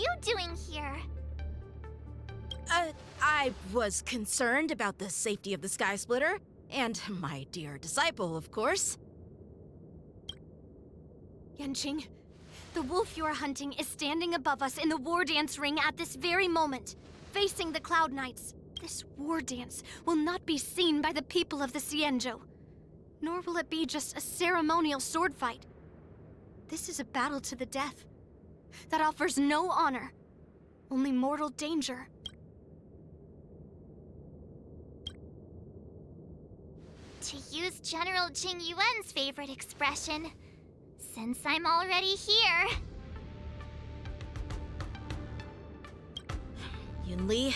you doing here? I was concerned about the safety of the Sky Splitter, and my dear disciple, of course. Yanqing, the wolf you are hunting is standing above us in the war dance ring at this very moment, facing the Cloud Knights. This war dance will not be seen by the people of the Xianzhou, nor will it be just a ceremonial sword fight. This is a battle to the death that offers no honor, only mortal danger. To use General Jing Yuan's favorite expression, since I'm already here. Yunli,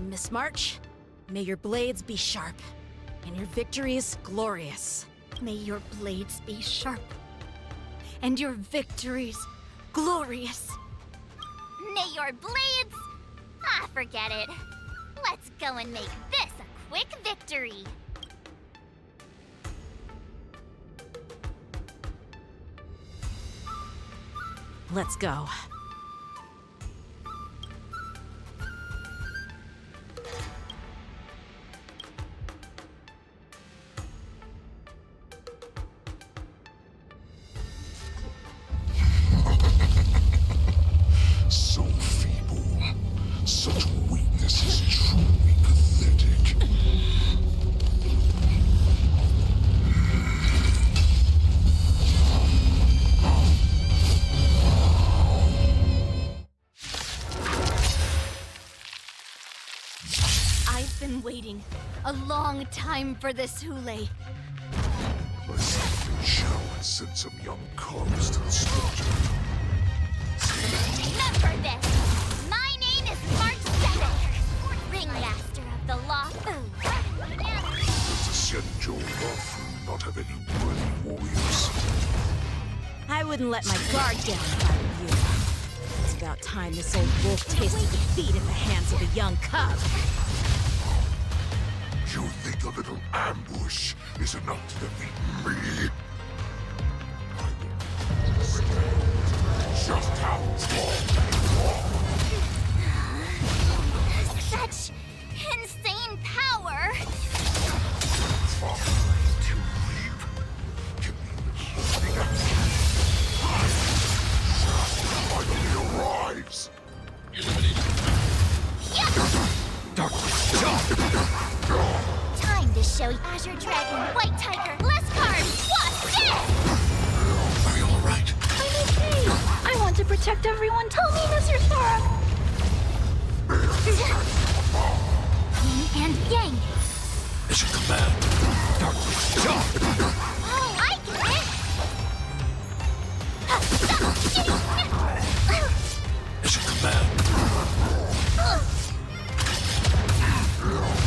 Miss March, may your blades be sharp, and your victories glorious. May your blades be sharp, and your victories glorious. May your blades... Ah, forget it. Let's go and make this a quick victory. Let's go. So feeble. Such weakness is truly pathetic. I've been waiting a long time for this HOOLAY. I simply shall send some young cubs to the slaughter. Remember this! My name is March 7th, Ringmaster of the Law Food. Does the Xianzhou Lafu not have any worthy warriors? I wouldn't let my guard down if I were you. It's about time this old wolf tasted defeat at the hands of a young cub. You think a little ambush is enough to defeat me? I will demonstrate just how strong Such insane power! to reap can be finally arrives. Time to show you Azure Dragon, White Tiger, less cards, what's this? Are you alright? I'm okay. I want to protect everyone. Tell me, Mr. Sora. Yin and Yang. Mission command. Oh, I get it! Mission command.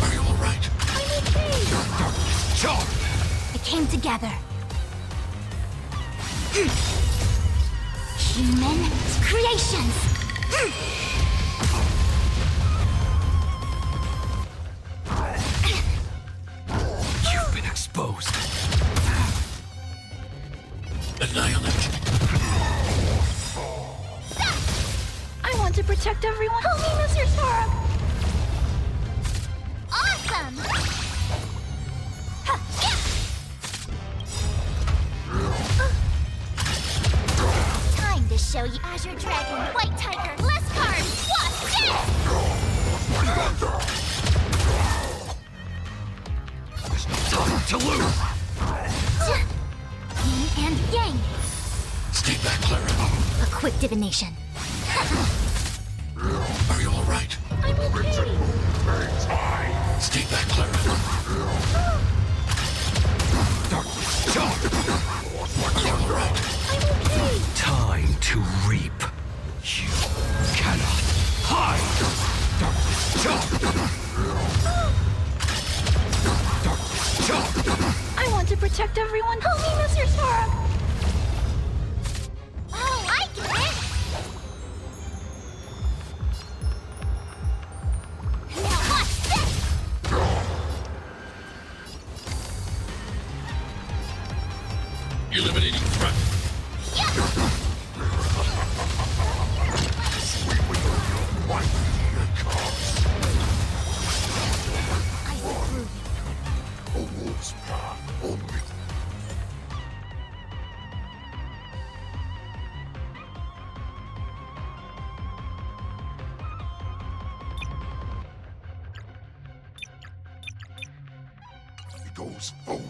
Are you alright? I'm okay. It came together. Human creations! You've been exposed. Annihilate. I want to protect everyone. Help me, Mr. Sora. Awesome! Time to show you Azure Dragon, White Tiger, less cards, what's this? There's no time to lose. Yin and Yang. Stay back, Clara. A quick divination. Are you alright? I'm okay. Stay back, Clara. Are you alright? I'm okay. Time to reap. You cannot hide. I want to protect everyone. Help me, Mr. Sora. Oh, I get it! Now watch this! Eliminating threat. Yeah! Sweet with Evil's path only. It goes forward.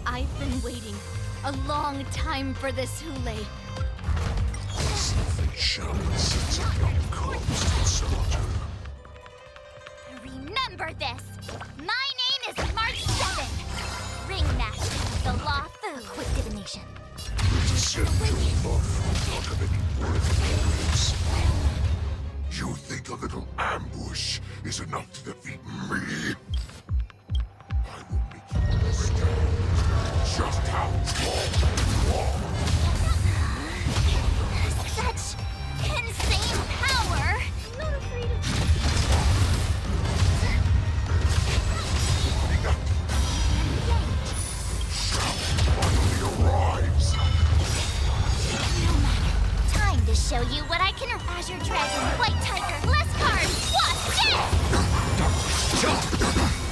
I've been waiting a long time for this, HOOLAY. Something shall sets a young corpse to slaughter. Remember this! My name is March 7, Ringmaster of the Law Fu. Quick divination. It's a sin to love not of any worth always. You think a little ambush is enough to defeat me? I will make you understand just how strong you are. Such insane power! I'm not afraid of Finally arrives. No matter. Time to show you what I can. Azure Dragon, White Tiger, Less Card, Wasp,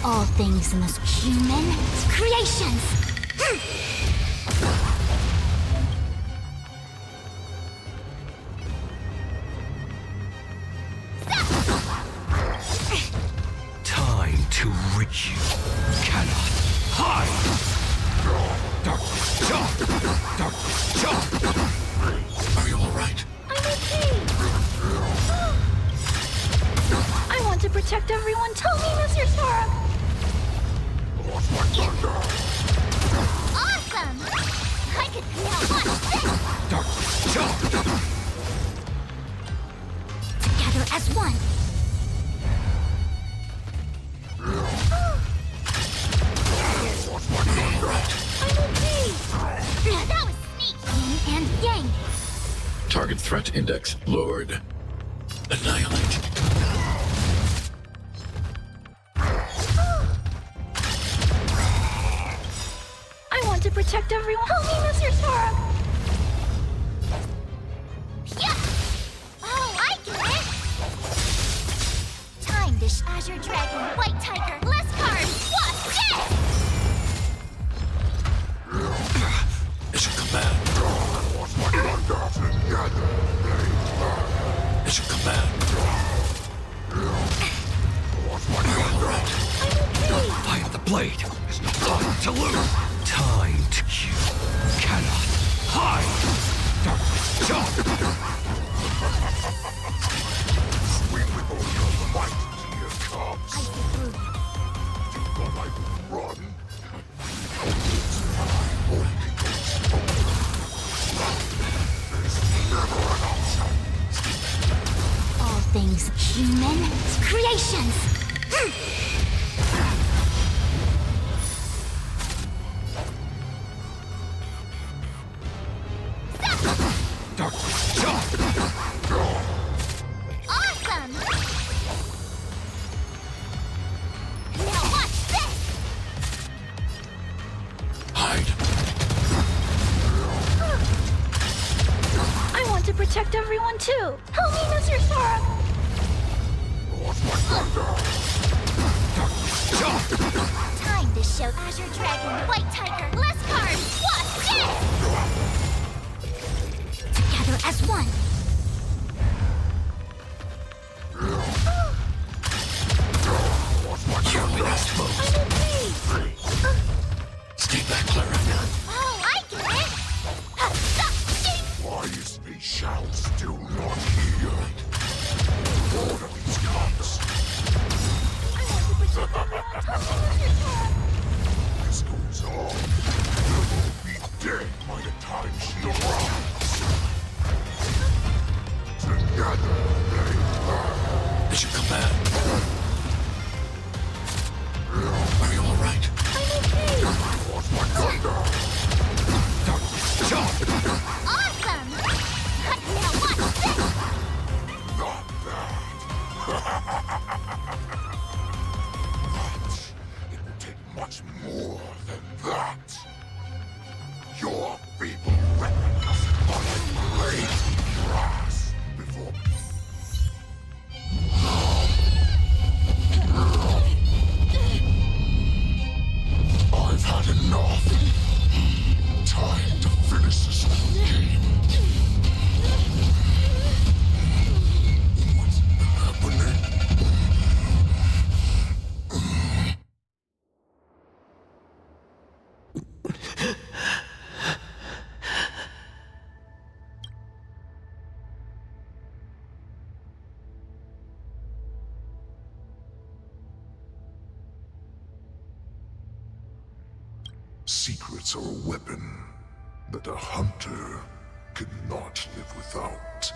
all things must human creations. Time to rid you. Cannot hide. Are you all right? I'm okay. I want to protect everyone. Tell me, Mr. Sora. Awesome! I could now watch this! Together as one. I'm okay. That was sneak. Yin and yang. Target threat index lowered. Annihilate. I want to protect everyone. Help me, Mr. Sora. Yeah! Oh, I get it! Time to Azure Dragon, White Tiger, Less Card, Wasp, dead! Mission command. Mission command. Alright. Fire the blade. There's no time to lose. Time to you. Cannot hide. Swing with all your might, dear cubs. I see through you. You thought I would run? Evil's path only goes forward. There's never an option. All things human creations. Awesome! Now watch this! Hide. I want to protect everyone too. Help me, Mr. Sora. Time to show Azure Dragon, White Tiger, Less Card, Wasp, dead! Together as one. You're with us, folks. I'm okay. Stay back, Clara. Oh, I get it! Why is the shout still not here? Order these cubs. I want to protect everyone. Help me, Mr. Sora. This goes on. They will be dead by the time she arrives. As you command. Are you all right? Darkness, charge! Awesome! Now watch this! Not that. It will take much more than that. Your feeble recklessness upon a blade grass before. I've had enough. Time to finish this game. What's happening? Secrets are a weapon that a hunter cannot live without.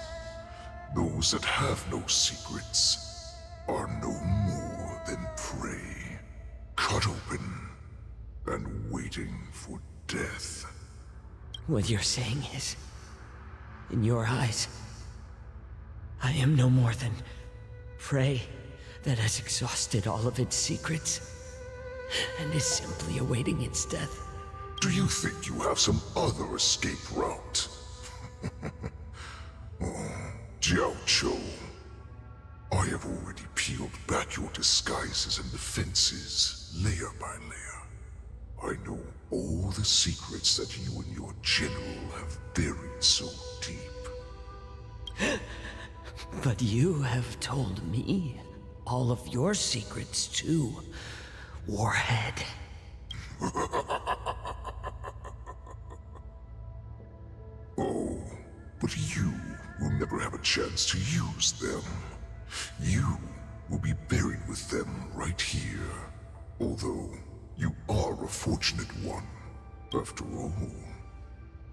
Those that have no secrets are no more than prey, cut open and waiting for death. What you're saying is, in your eyes, I am no more than prey that has exhausted all of its secrets and is simply awaiting its death. Do you think you have some other escape route? CATCHU, I have already peeled back your disguises and defenses, layer by layer. I know all the secrets that you and your general have buried so deep. But you have told me all of your secrets too, Warhead. Oh, but you will never have a chance to use them. You will be buried with them right here. Although, you are a fortunate one. After all,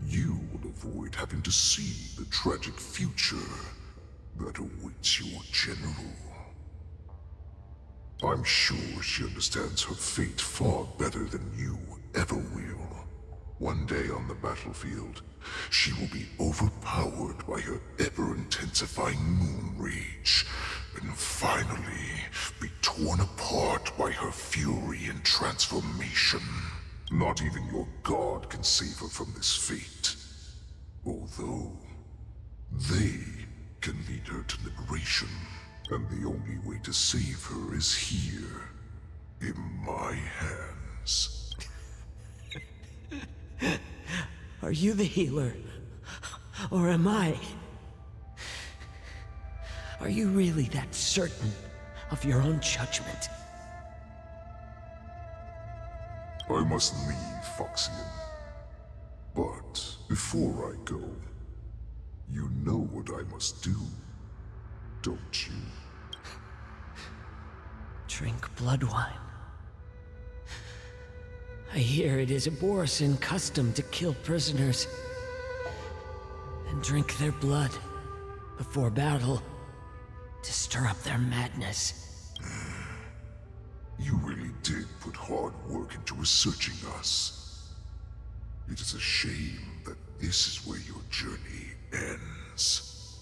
you will avoid having to see the tragic future that awaits your general. I'm sure she understands her fate far better than you ever will. One day on the battlefield, she will be overpowered by her ever-intensifying moon rage, and finally be torn apart by her fury and transformation. Not even your god can save her from this fate. Although, they can lead her to liberation, and the only way to save her is here, in my hands. Are you the healer? Or am I? Are you really that certain of your own judgment? I must leave, Foxian. But before I go, you know what I must do, don't you? Drink blood wine. I hear it is a Borisin custom to kill prisoners and drink their blood before battle to stir up their madness. You really did put hard work into researching us. It is a shame that this is where your journey ends.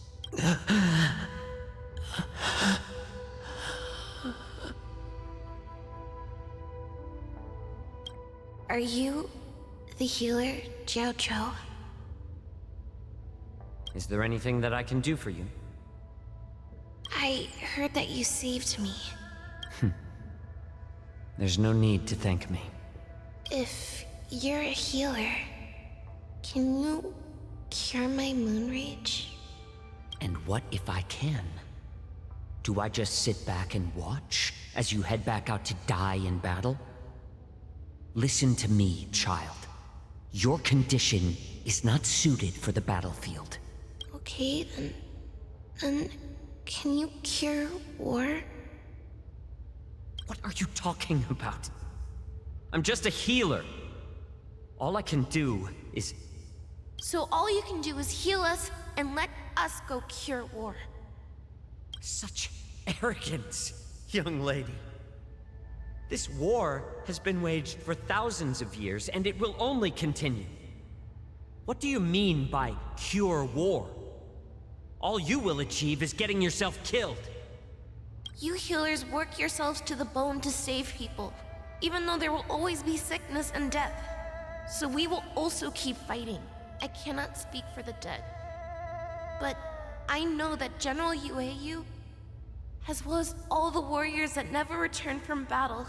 Are you the healer, CATCHU? Is there anything that I can do for you? I heard that you saved me. There's no need to thank me. If you're a healer, can you cure my moon rage? And what if I can? Do I just sit back and watch as you head back out to die in battle? Listen to me, child. Your condition is not suited for the battlefield. Okay, then can you cure war? What are you talking about? I'm just a healer. All I can do is... So all you can do is heal us and let us go cure war. Such arrogance, young lady. This war has been waged for thousands of years, and it will only continue. What do you mean by cure war? All you will achieve is getting yourself killed. You healers work yourselves to the bone to save people, even though there will always be sickness and death. So we will also keep fighting. I cannot speak for the dead, but I know that General Yueyu, as well as all the warriors that never returned from battle,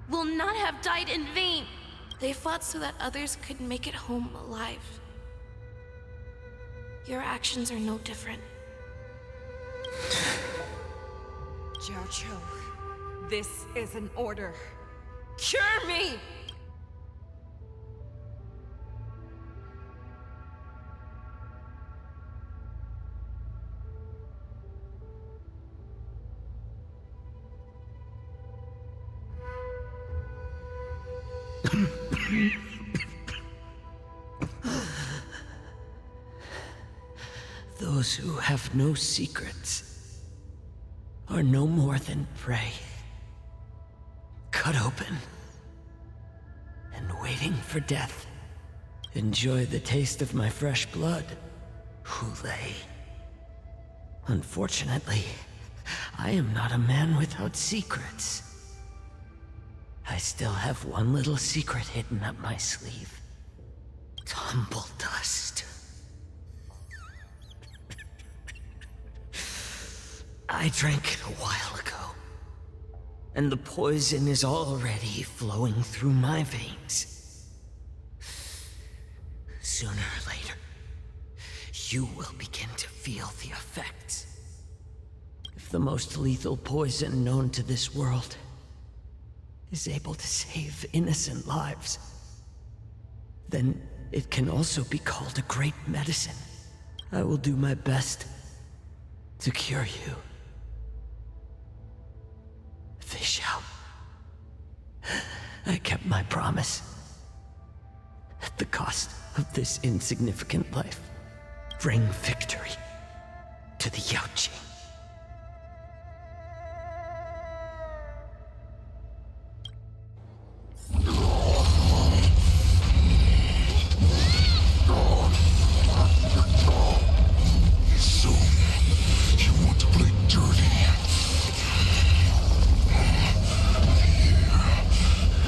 will not have died in vain. They fought so that others could make it home alive. Your actions are no different. CATCHU, this is an order. Cure me! Those who have no secrets are no more than prey. Cut open and waiting for death. Enjoy the taste of my fresh blood, HOOLAY. Unfortunately, I am not a man without secrets. I still have one little secret hidden up my sleeve. Tumble dust. I drank it a while ago, and the poison is already flowing through my veins. Sooner or later, you will begin to feel the effects. If the most lethal poison known to this world is able to save innocent lives, then it can also be called a great medicine. I will do my best to cure you. Fish out. I kept my promise. At the cost of this insignificant life, bring victory to the Yaoqing. So, you want to play dirty?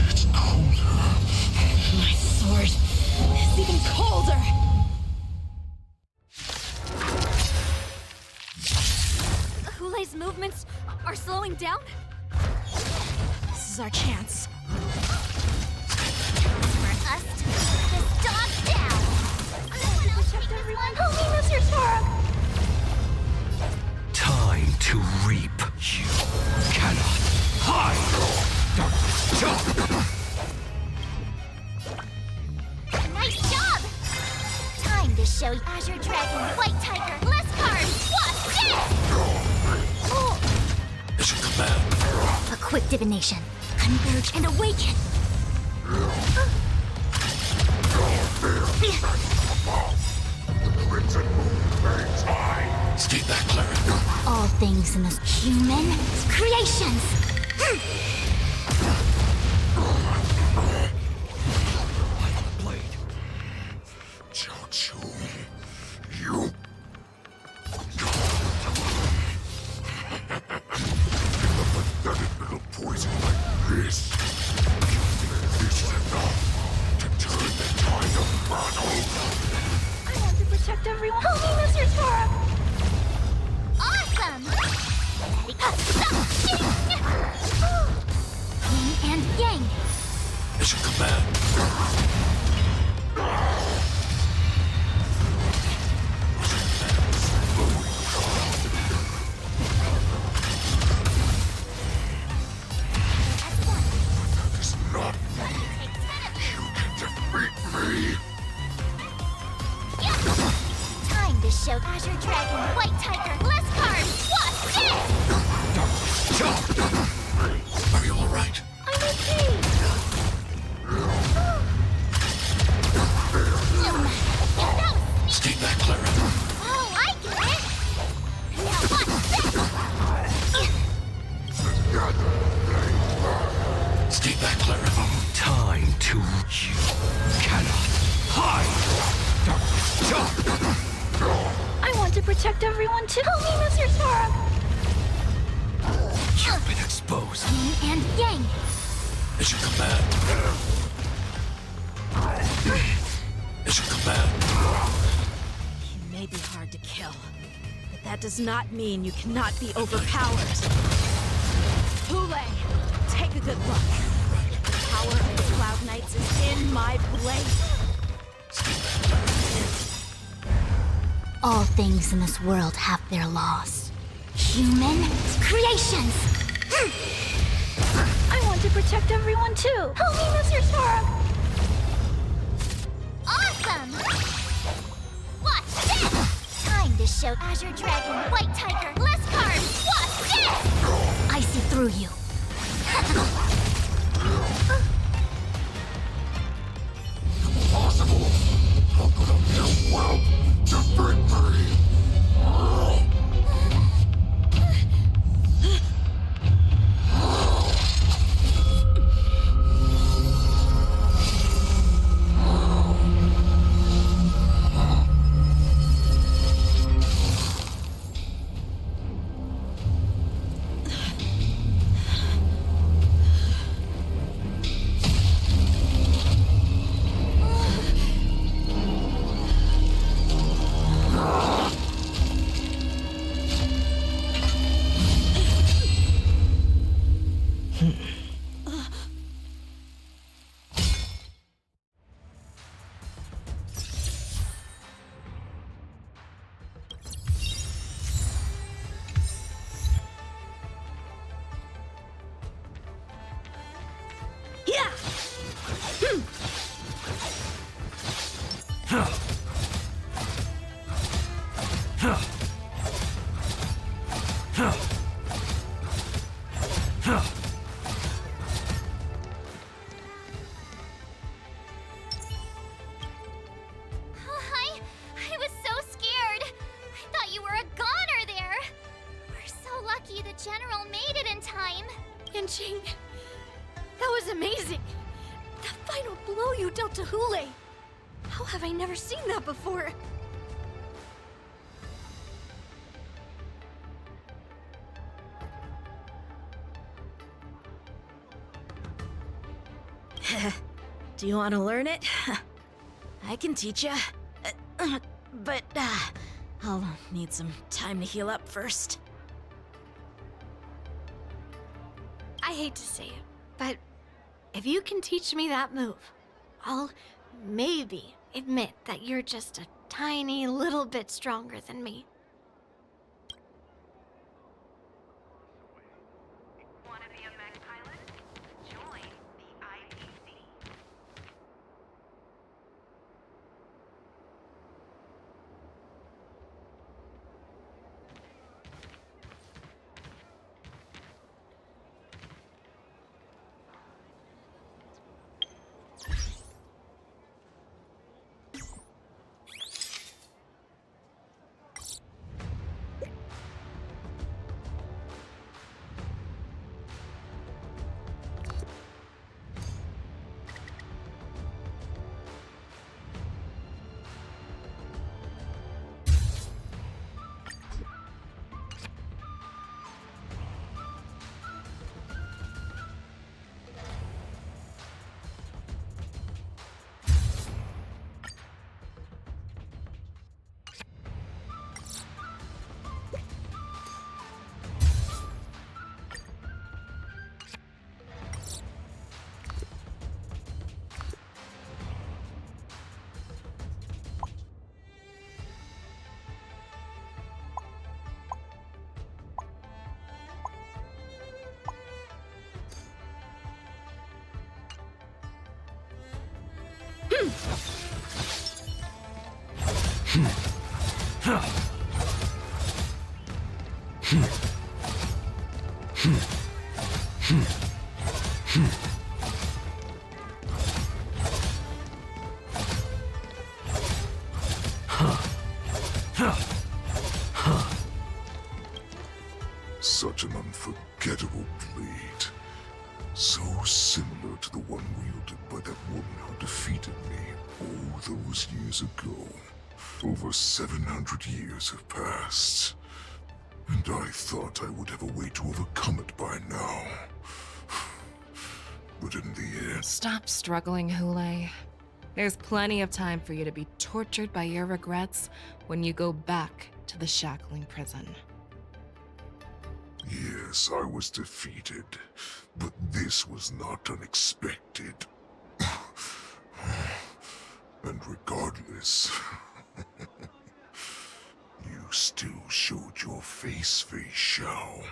It's colder. My sword is even colder! HOOLAY's movements are slowing down? This is our chance. For us to put this dog down! I want to protect everyone! Help me, Mr. Sora! Time to reap. You cannot hide. Darkness, jump. Nice job! Time to show Azure Dragon, White Tiger, Less Cards, Wasp, yes! It's a command. A quick divination. Converge and awaken! The crimson moon burns high. Stay back, Clara. All things in this human creations! Blade. CATCHU, you. A pathetic little poison like this. You think this is enough to turn the tide of battle? I want to protect everyone! Help me, Mr. Sora! Awesome! Yin and Yang! It's a command. That is not me. You can defeat me. Time to show Azure Dragon, White Tiger, Less Cards, Wasp, yes! Jump. Are you all right? I'm okay! Stay back, Clara. Oh, I get it! Now watch this! protect everyone too. Help me, Mr. Sora! You've been exposed. Yin and yang. As you command. As you command. You may be hard to kill, but that does not mean you cannot be overpowered. HOOLAY, take a good look. The power of the Cloud Knights is in my blade. All things in this world have their laws. Human creations! I want to protect everyone too. Help me, Mr. Sora! Awesome! Watch this! Time to show Azure Dragon, White Tiger, less cards! Watch this! I see through you. Impossible! How could a mere whelp defeat me? I was so scared. I thought you were a goner there. We're so lucky the General made it in time. Yanqing, that was amazing. The final blow you dealt to HOOLAY. How have I never seen that before? Do you want to learn it? I can teach you. But I'll need some time to heal up first. I hate to say it, but if you can teach me that move, I'll maybe admit that you're just a tiny little bit stronger than me. Want to be a mech pilot? Join the IPC. Such an unforgettable blade. So similar to the one wielded by that woman who defeated me all those years ago. Over 700 years have passed, and I thought I would have a way to overcome it by now. But in the end... Stop struggling, HOOLAY. There's plenty of time for you to be tortured by your regrets when you go back to the shackling prison. Yes, I was defeated, but this was not unexpected. And regardless, you still showed your face, Shao.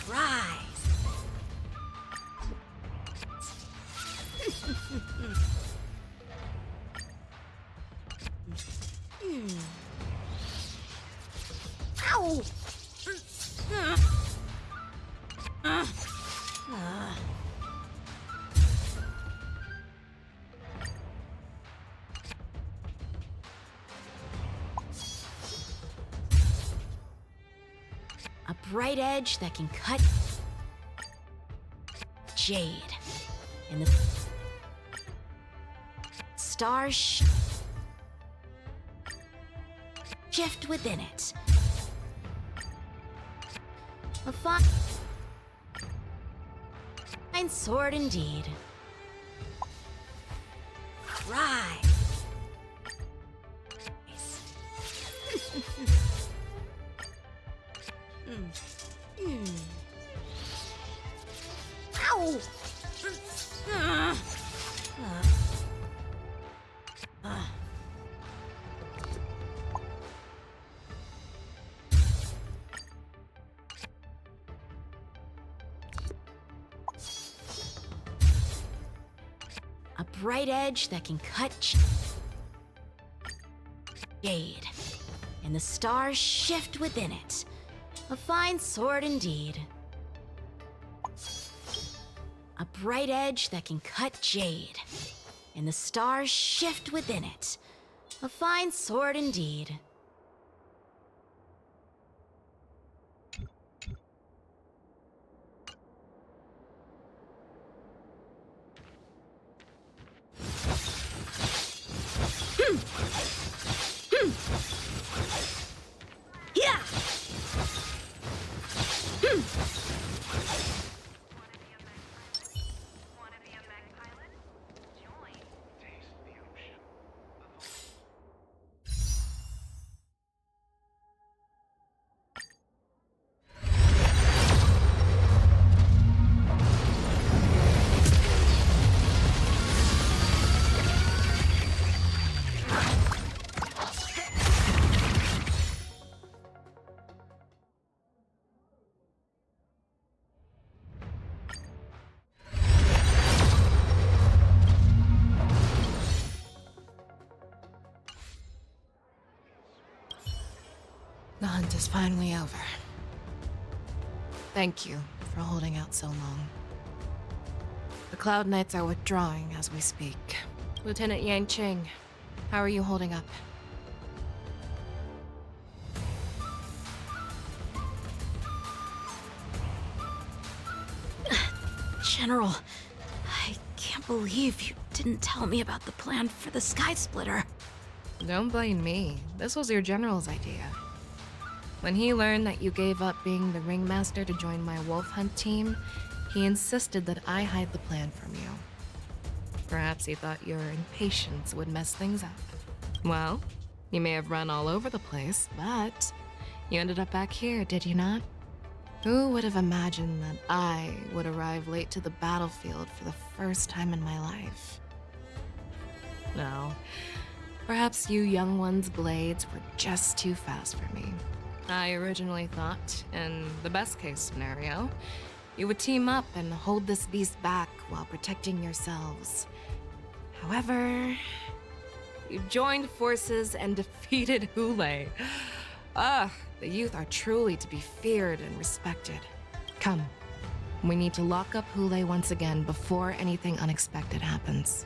Rise! Ow! A bright edge that can cut jade. And the stars shift within it. A fine sword indeed. Rise. Ow! A bright edge that can cut jade, and the stars shift within it. A fine sword indeed. A bright edge that can cut jade, and the stars shift within it. A fine sword indeed. Yeah! Wanna be a mech pilot? Join. Taste the ocean. The hunt is finally over. Thank you for holding out so long. The Cloud Knights are withdrawing as we speak. Lieutenant Yang Ching, how are you holding up? General, I can't believe you didn't tell me about the plan for the Sky Splitter. Don't blame me. This was your general's idea. When he learned that you gave up being the ringmaster to join my wolf hunt team, he insisted that I hide the plan from you. Perhaps he thought your impatience would mess things up. Well, you may have run all over the place, but you ended up back here, did you not? Who would have imagined that I would arrive late to the battlefield for the first time in my life? No, perhaps you young ones' blades were just too fast for me. I originally thought, in the best case scenario, you would team up and hold this beast back while protecting yourselves. However, you joined forces and defeated HOOLAY. The youth are truly to be feared and respected. Come. We need to lock up HOOLAY once again before anything unexpected happens.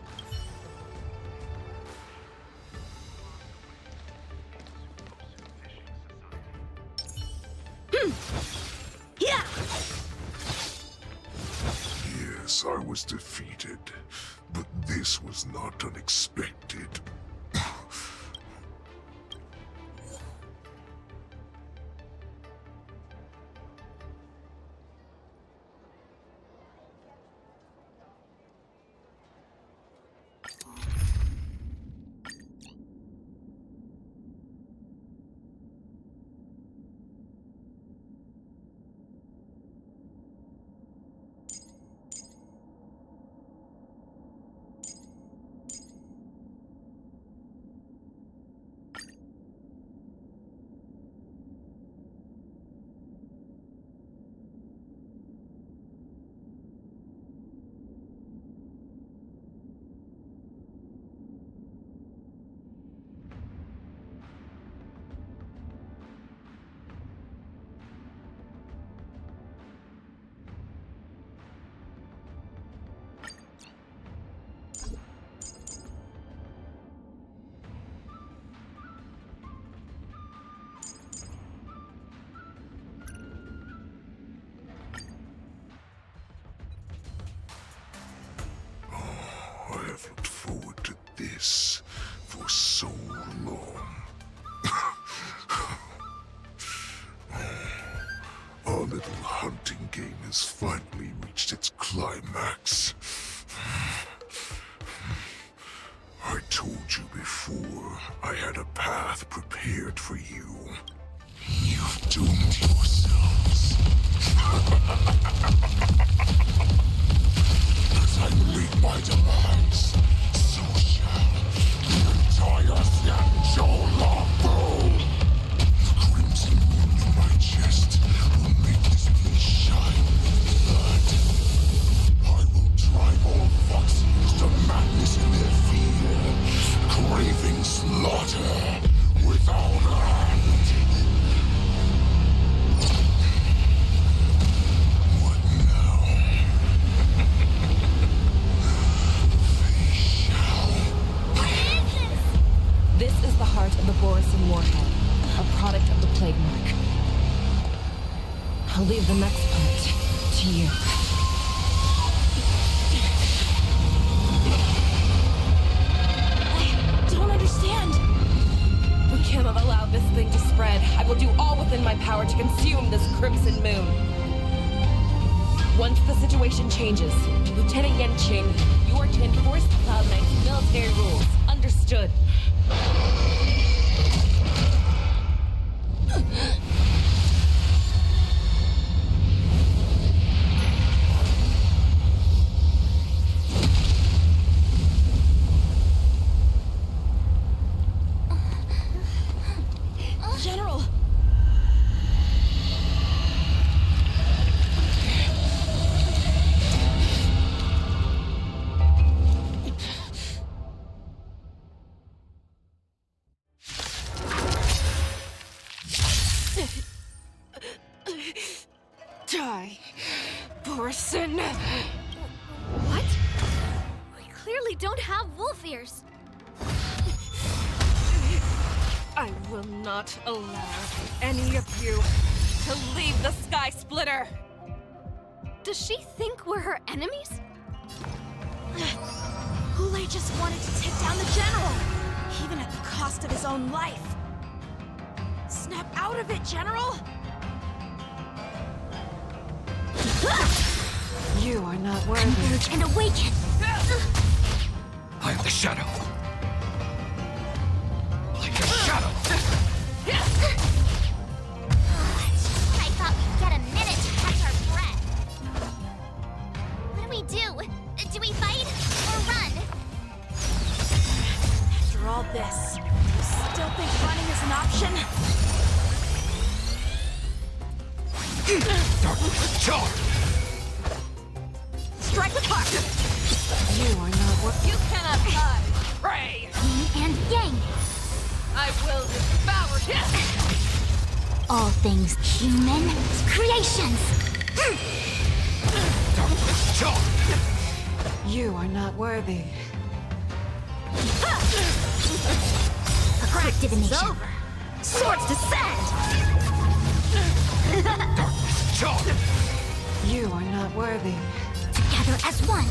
Yeah! Yes, I was defeated, but this was not unexpected. I have looked forward to this for so long. Our little hunting game has finally reached its climax. I told you before, I had a path prepared for you. You've doomed yourselves. As I meet my demise, so shall the entire CATCHU longbow. The crimson wound in my chest will make this place shine with blood. I will drive all foxes to madness in their fear, craving slaughter without end. What now? This is the heart of the Borisin warhead, a product of the plague mark. I'll leave the next part to you. I don't understand. We cannot allow this thing to spread. I will do all within my power to consume this crimson moon. Once the situation changes, Lieutenant Yenqing, you are to enforce the Cloud Knight's military rules. Understood. General! Die, Borisin! What? We clearly don't have wolf ears. I will not allow any of you to leave the Sky Splitter! Does she think we're her enemies? HOOLAY just wanted to take down the general, even at the cost of his own life. Snap out of it, General! You are not worthy. Converge and awaken! I am the shadow. Like a shadow. I thought we'd get a minute to catch our breath. What do we do? Do we fight or run? After all this, do you still think running is an option? Darkness charge. Strike the clock! You are not what You cannot hide! Prey! Yin and yang. I will devour him! all things human creations. You are not worthy. A quick divination. Swords descend! You are not worthy. Together as one.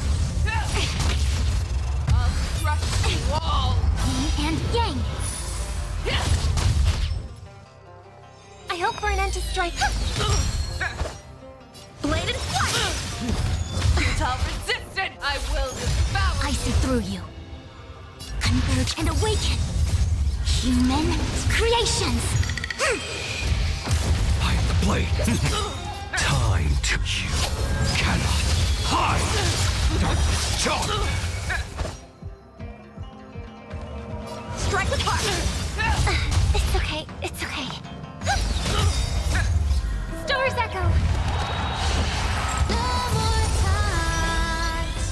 Yin and yang. I hope for an end to strife. Bladed flight! Without resistance, I will devour. I see through you. Converge and awaken. Human creations. I am the blade. Time to you cannot hide. Strike with heart. It's okay. It's okay. Stars echo. No more times.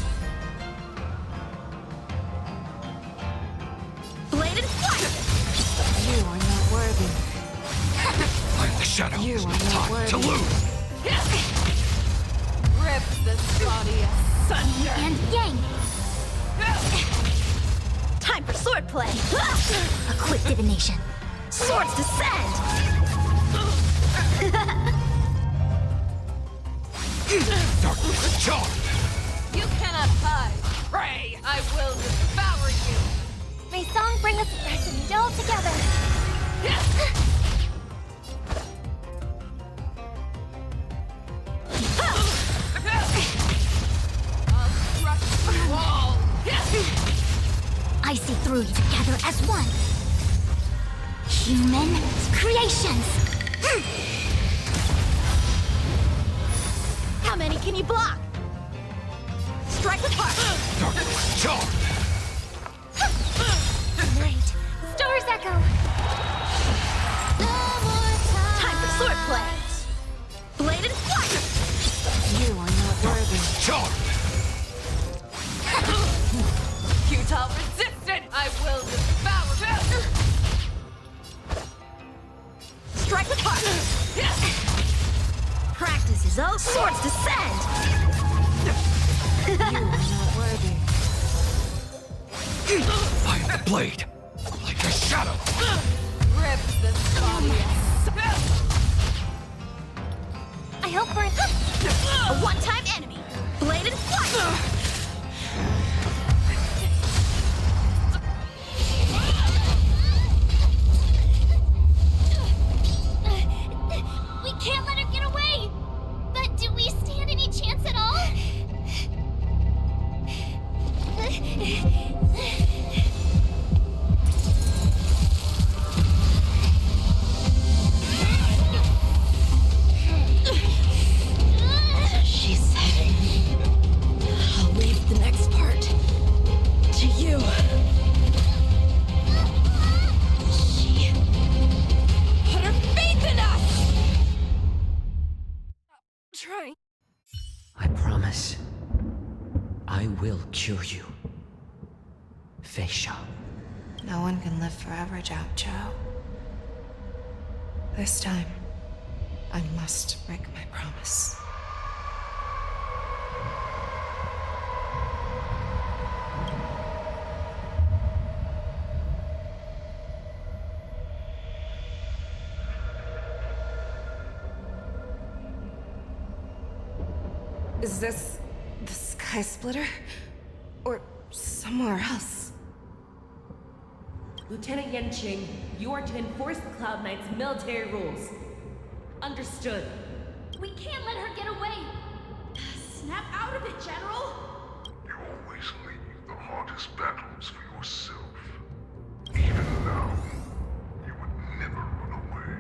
Bladed flight. You are not worthy. I am the shadow. You are not Time worthy. to lose. Rip this body asunder. And yang. Time for swordplay. A quick divination. Swords descend. Darkness charm. You cannot hide. Pray, I will devour you. May song bring us resonate all together. I'll crush you all. I see through you together as one. Human creations. How many can you block? Strike with heart. Darkness charm. Night. Stars echo. No more time for swordplay. Bladed flight. You are not worthy. Charm. Futile resistance, I will devour. Strike with heart. Practice is over. Swords descend. You are not worthy. I am the blade. Like a shadow. Rip this body asunder. I hope for a one-time enemy. Bladed flight. We can't let her get away! But do we stand any chance at all? She said, I'll leave the next part to you. She put her faith in us! Trying. I promise. I will cure you. Feisha. No one can live forever, CATCHU. This time, I must break my promise. Is this the Sky Splitter? Or somewhere else? Lieutenant Yenqing, you are to enforce the Cloud Knight's military rules. Understood. We can't let her get away! Snap out of it, General! You always leave the hardest battles for yourself. Even now, you would never run away.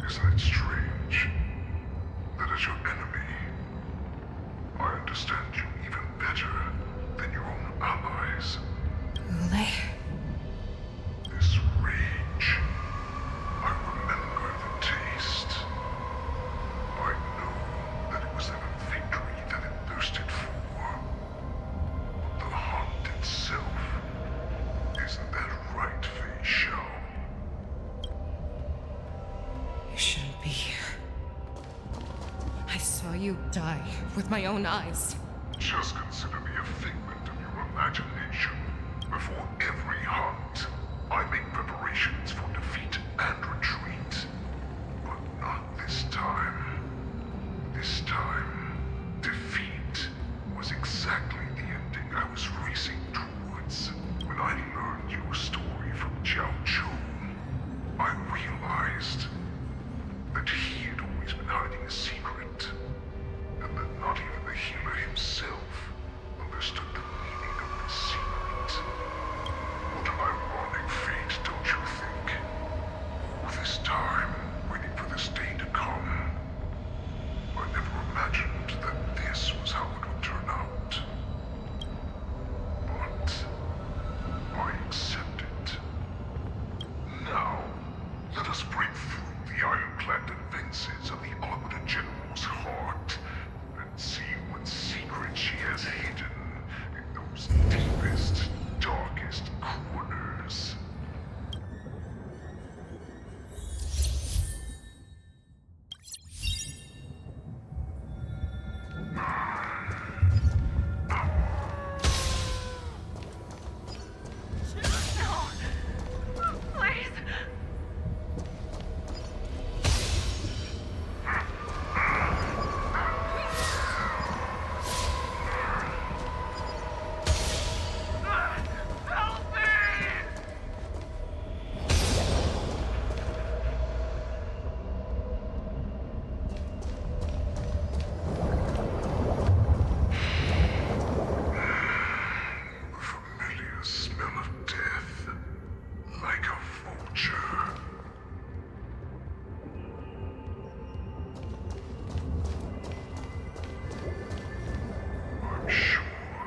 Isn't it strange that as your enemy, I understand you even better than your own allies? HOOLAY? This rage, I remember the taste. I know that it was never victory that it thirsted for. But the hunt itself, isn't that right, Fei Shao? You should saw you die with my own eyes. Just consider me a figment of your imagination. Before every hunt, I make preparations for defeat and retreat. But not this time. This time, defeat was exactly the ending I was racing towards. When I learned your story from CATCHU, I realized that he had always been hiding a secret, and that not even the healer himself understood the meaning of this secret. What an ironic fate, don't you think? All this time, waiting for this day to come. I never imagined that this was how it would turn out. But I accept it. Now, let us break through the ironclad defenses of the Arbiter General's heart and see what secret she has hidden in those deepest, darkest corners. Please. Help me! The familiar smell of death, like a vulture. I'm sure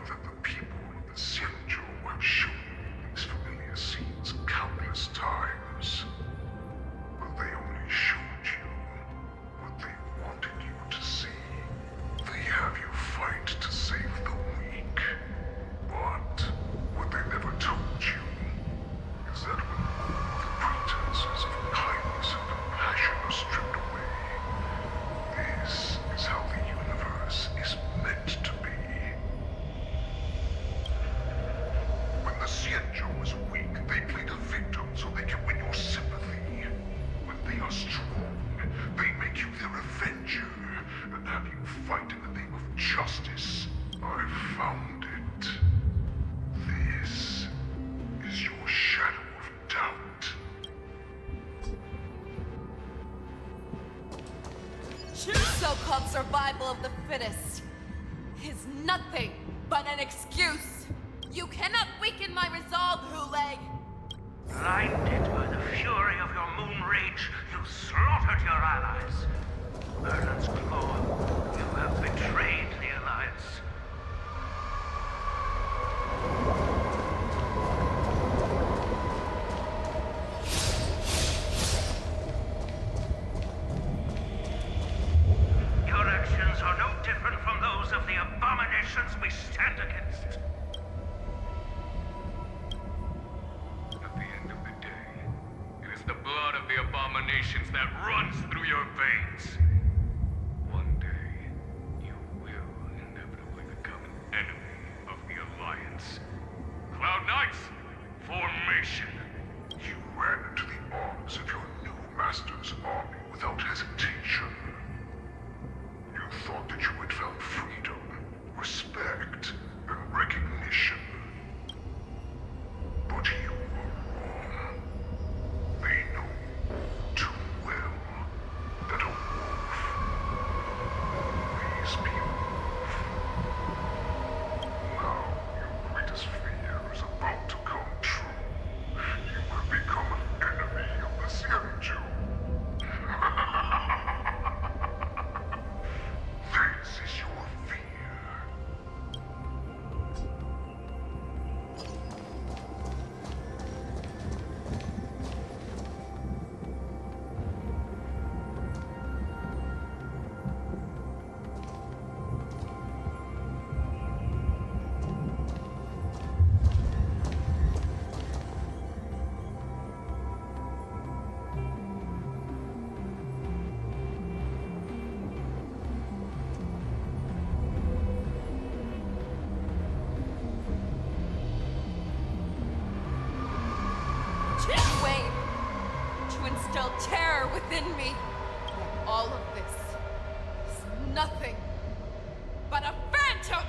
that the people of the CATCHU have shown you these familiar scenes countless times. But they only showed you what they wanted you to see. They have you fight to save the weak. But what they never told you is that when all the pretenses of kindness and compassion are stripped away, this is how the universe is meant to be. When the CATCHU is weak, they play the victim so they can win your sympathy. When they are strong, they make you their avenger and have you fight in the name of justice. I found it. This is your shadow of doubt. So-called survival of the fittest is nothing but an excuse. You cannot weaken my resolve, HOOLAY. Blinded by the fury of your moon rage, you slaughtered your allies. Merlin's claw, you have betrayed the Alliance. Your actions are no different from those of the abominations we stand against. At the end of the day, it is the blood of the abominations that runs through your veins. One day, you will inevitably become an enemy of the Alliance. Cloud Knights, formation! You ran into the arms of your new master's army without hesitation. You thought that you had found freedom, respect, and recognition. But you were wrong. They know too well that a war within me, where all of this is nothing but a phantom!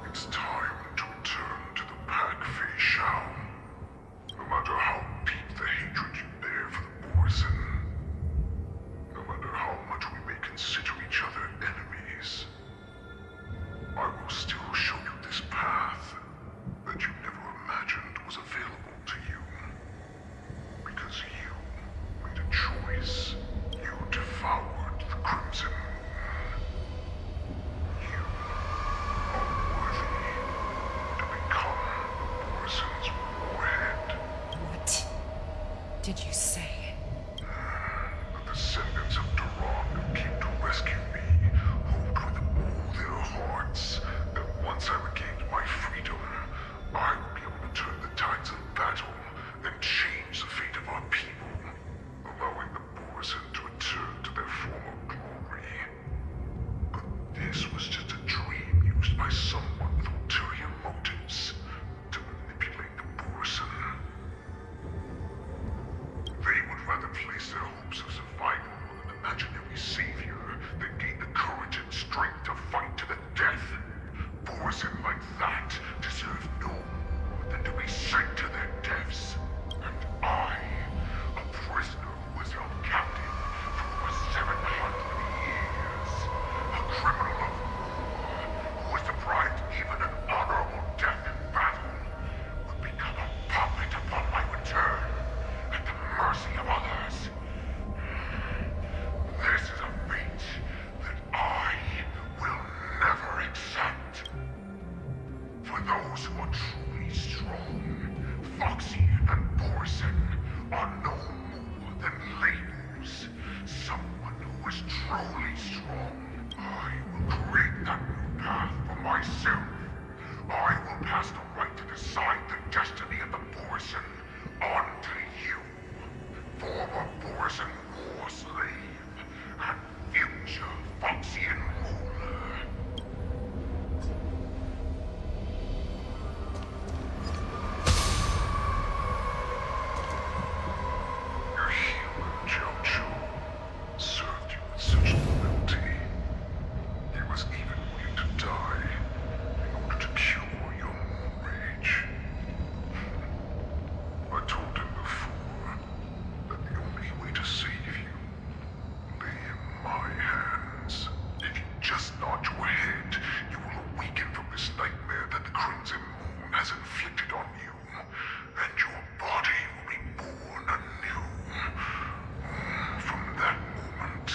It's time to return to the pack, Fei Shao. No matter how deep the hatred you bear for the Borzen, no matter how much we may consider each other enemies, I will still show you this path that you never imagined was available to you. Because you made a choice. You devoured the Crimson Moon. You are worthy to become the Borzen's warhead. What did you say? The descendants of Duran came to rescue me, hoped with all their hearts that once I regained my freedom, I would be able to turn the tides of battle and change the fate of our people, allowing the Borzen to return to their former glory. But this was just a dream used by someone with ulterior motives to manipulate the Borzen. They would rather place their hopes of survival on an imaginary savior than gain the courage and strength to fight to the death. Borzen like that deserve no more than to be sent to their deaths. And I, a prisoner who was held captive for over 700 years, a criminal of war who was deprived even an honorable death in battle, would become a puppet upon my return at the mercy of others. This is a fate that I will never accept. For those who are truly strong, Foxy and Borzen are no more than labels. Someone who is truly strong, I will create that new path for myself. I will pass the right to decide the destiny of the Borzen onto you. Former Borzen war slave and future Foxian ruler. Your human CATCHU served you with such loyalty. He was even willing to die in order to cure your moon rage. I told him before that the only way to save you lay in my hands. If you just nod your head, you will awaken from this nightmare that the Crimson Moon has inflicted on you, and your body will be born anew. From that moment,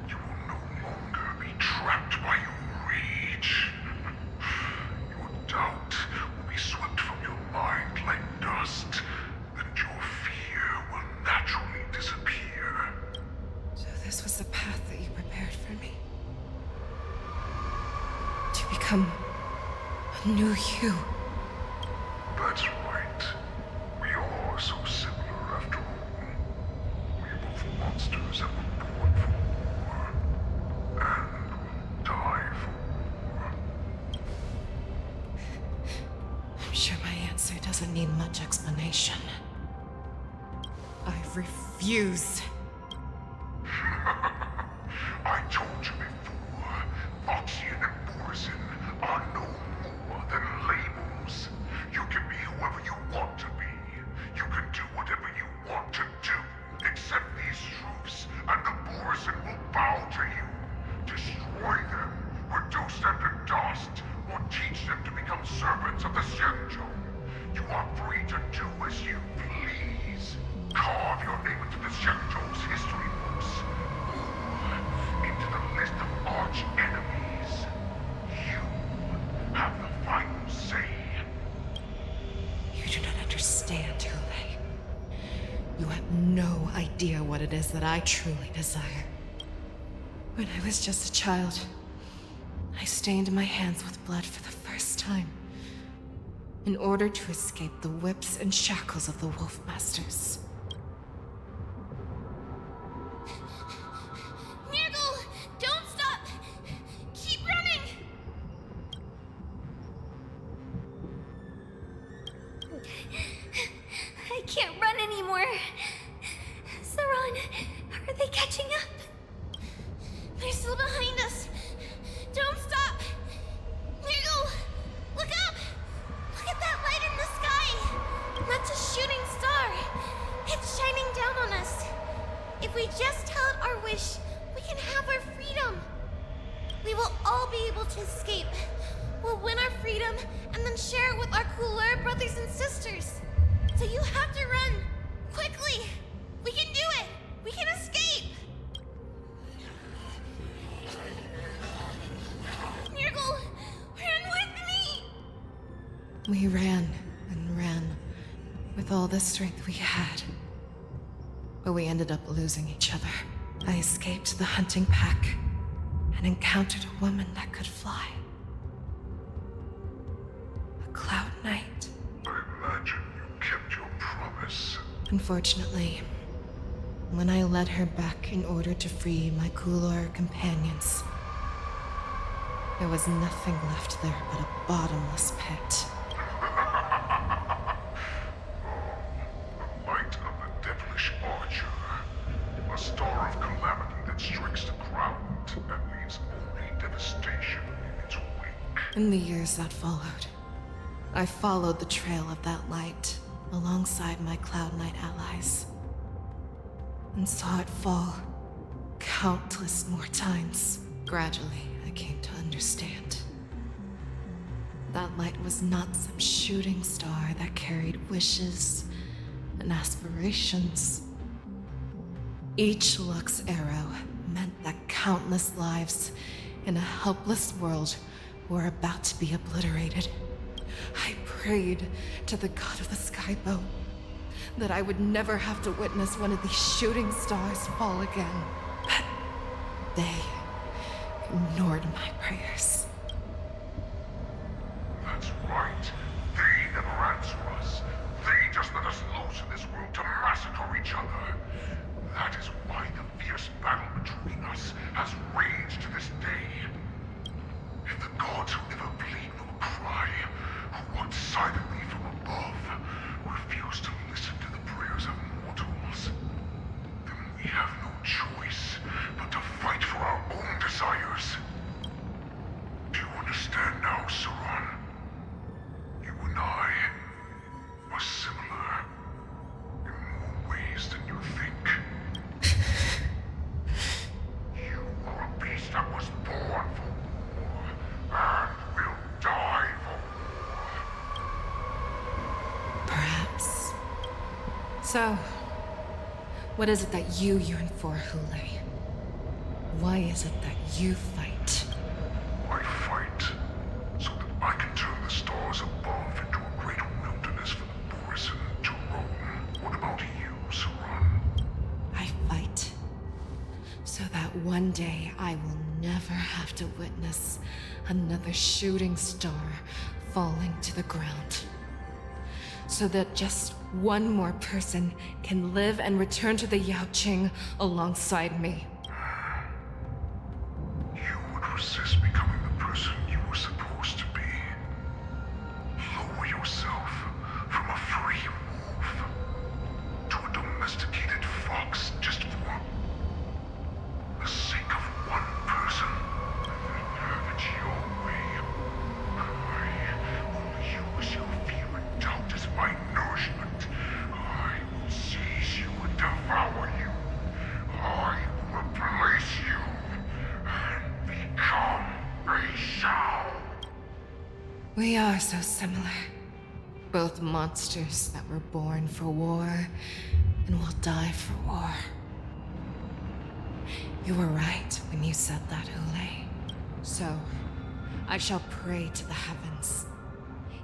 you will no longer be trapped by your rage. Your doubt will be swept from your mind like dust, and your fear will naturally disappear. So this was the path that you prepared for me. To become a new you. That's right. We are so similar after all. We are both monsters that were born for war, and will die for war. I'm sure my answer doesn't need much explanation. I refuse. I told you before, Foxian and Borzen are no more than labels. You can be whoever you want to be. You can do whatever you want to do. Accept these truths, and the Borzen will bow to you. Destroy them, reduce them to dust, or teach them to become servants of the Xianzhou. You are free to do as you please. Carve your name into the Xianzhou's history books, or into the list of arch enemies. You have the final say. You do not understand, HOOLAY. You have no idea what it is that I truly desire. When I was just a child, I stained my hands with blood for the first time, in order to escape the whips and shackles of the Wolf Masters. to escape. We'll win our freedom and then share it with our cooler brothers and sisters. So you have to run. Quickly! We can do it! We can escape! Nurgle, run with me! We ran and ran with all the strength we had. But we ended up losing each other. I escaped the hunting pack and encountered a woman that could fly. A Cloud Knight. I imagine you kept your promise. Unfortunately, when I led her back in order to free my Kulor companions, there was nothing left there but a bottomless pit. The light of the devilish archer. A star of calamity that strikes the ground and leaves only devastation in its wake. In the years that followed, I followed the trail of that light alongside my Cloud Knight allies, and saw it fall countless more times. Gradually, I came to understand. That light was not some shooting star that carried wishes and aspirations. Each Lux arrow meant that countless lives in a helpless world were about to be obliterated. I prayed to the god of the skybow that I would never have to witness one of these shooting stars fall again. But they ignored my prayers. That's right. They never answer us. They just let us loose in this world to massacre each other. That is why the fierce battle between us has raged to this day. If the gods who never plead nor cry, who watch silently from above, refuse to listen to the prayers of mortals, then we have no choice but to fight for our own desires. Do you understand now, Saran? You and I are similar in more ways than you think. You are a beast that was born for war and will die for war. Perhaps. So, what is it that you yearn for, HOOLAY? Why is it that you fight? I fight so that I can turn the stars above into a great wilderness for the Borisson to roam. What about you, Saran? I fight so that one day I will never have to witness another shooting star falling to the ground. So that just one more person can live and return to the Yaoqing alongside me. You would resist becoming the person you were supposed to be. Lower yourself from a free wolf to a domesticated fox just for the sake of one person. Have it your way. I will use your fear and doubt as my nourishment. I will seize you and devour you. I will replace you and become a shell. We are so similar. Both monsters that were born for war and will die for war. You were right when you said that, HOOLAY. So, I shall pray to the heavens.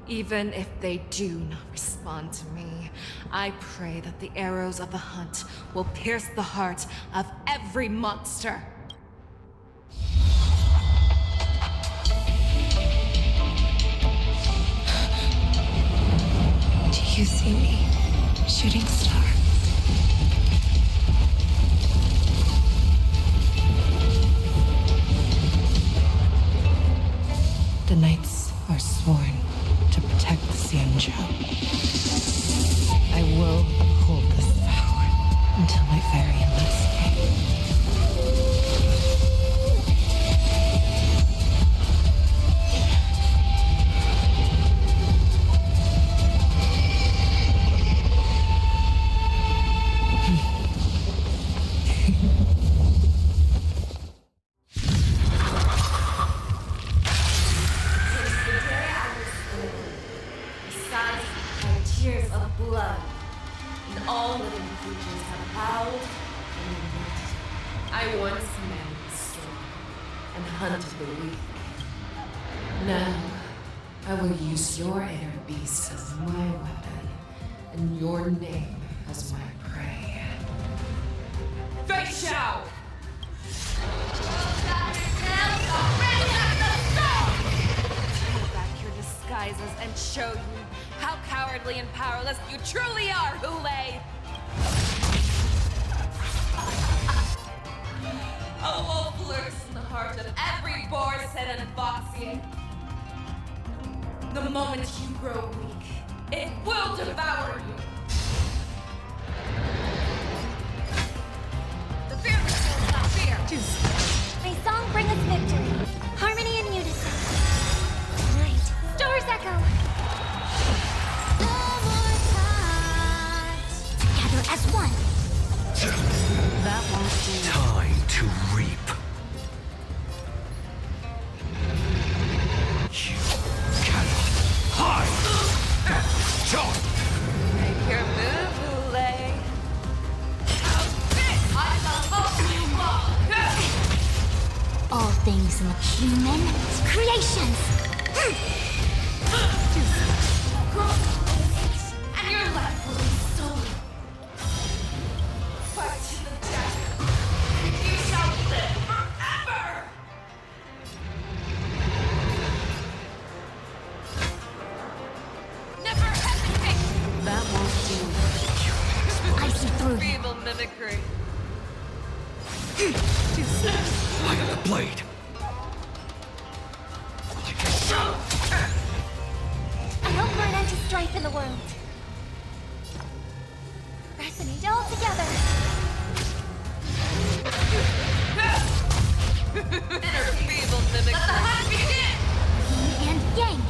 Even if they do not respond to me, I pray that the arrows of the hunt will pierce the heart of every monster. Do you see me, shooting star? The knights are sworn to protect the Xianzhou. I will uphold this vow until my very last day. once married strong and hunted the weak. Now, I will use your inner beast as my weapon, and your name as my prey. CATCHU! Pull back your disguises and show you how cowardly and powerless you truly are, HOOLAY! A wolf lurks in the heart of every boar's head and foxy. The moment you grow weak, it will devour you. The fearless will not fear! May song bring us victory. Harmony and unison. Right. Stars echo. No more touch. Together as one. That won't do. Time to reap. You cannot hide. John. Make your move, HOOLAY. All things human creations. And your life will be stolen. Fight to the death. You shall live forever! Never hesitate! That won't do. I see through you. Feeble mimicry. Light of the blade. I hope for an end to strife in the world. Resonate all together. Inner feeble mimicry. Let the hunt begin! Yin and yang.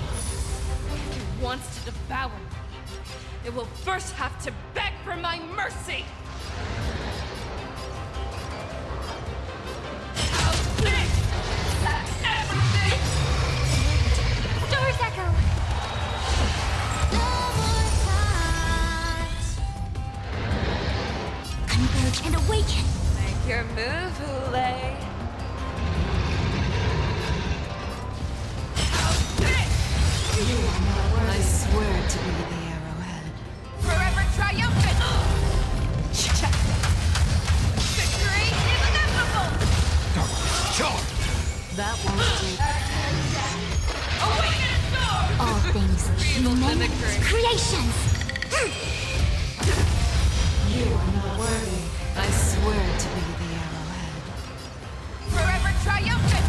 If it wants to devour me, it will first have to beg for my mercy! That's everything! Stars echo. No more touch. Converge and awaken. Make your move, HOOLAY. I swear to be the arrowhead. Forever triumphant! Victory is inevitable! John. That won't do. Awaken and soar! All things Feeble human mimicry. creations. You are not worthy. I swear to be the arrowhead. Forever triumphant!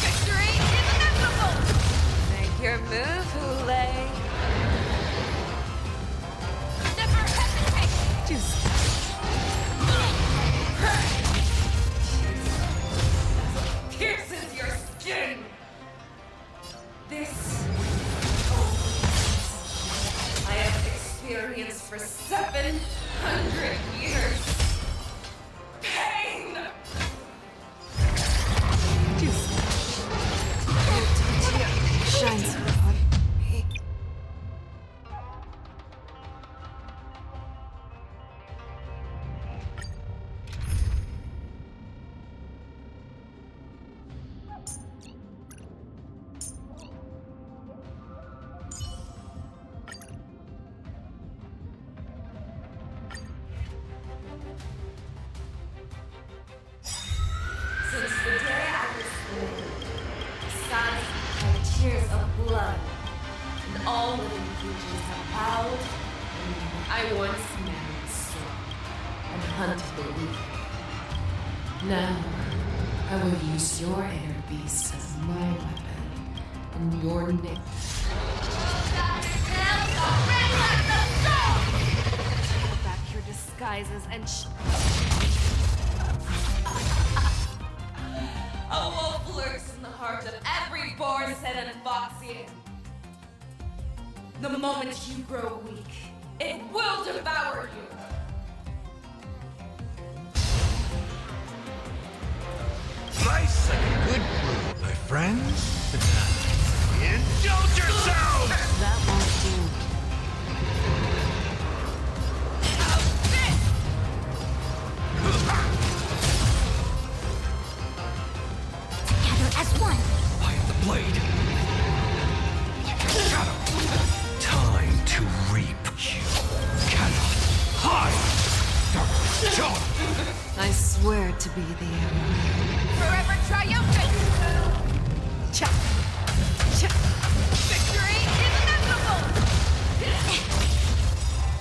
Victory is inevitable! Make your move, HOOLAY. Never hesitate! Pierces your skin! This I have experienced for 700 years. Pain! Shines on me. Since the day I was born, besides my tears of blood, and all living creatures have bowed, I once married strong and hunted the weak. Now, I will use your inner beast as my weapon, and your name. Pull back your disguises and A wolf lurks in the heart of every boar's head and foxy. The moment you grow weak, it will devour you. Nice and good brew, my friends. Indulge yourselves! that won't do. one. I am the blade. Shadow. Time to reap. You cannot hide. Dark John. I swear to be the arrowhead. Forever triumphant! Cha! Cha! Victory is inevitable!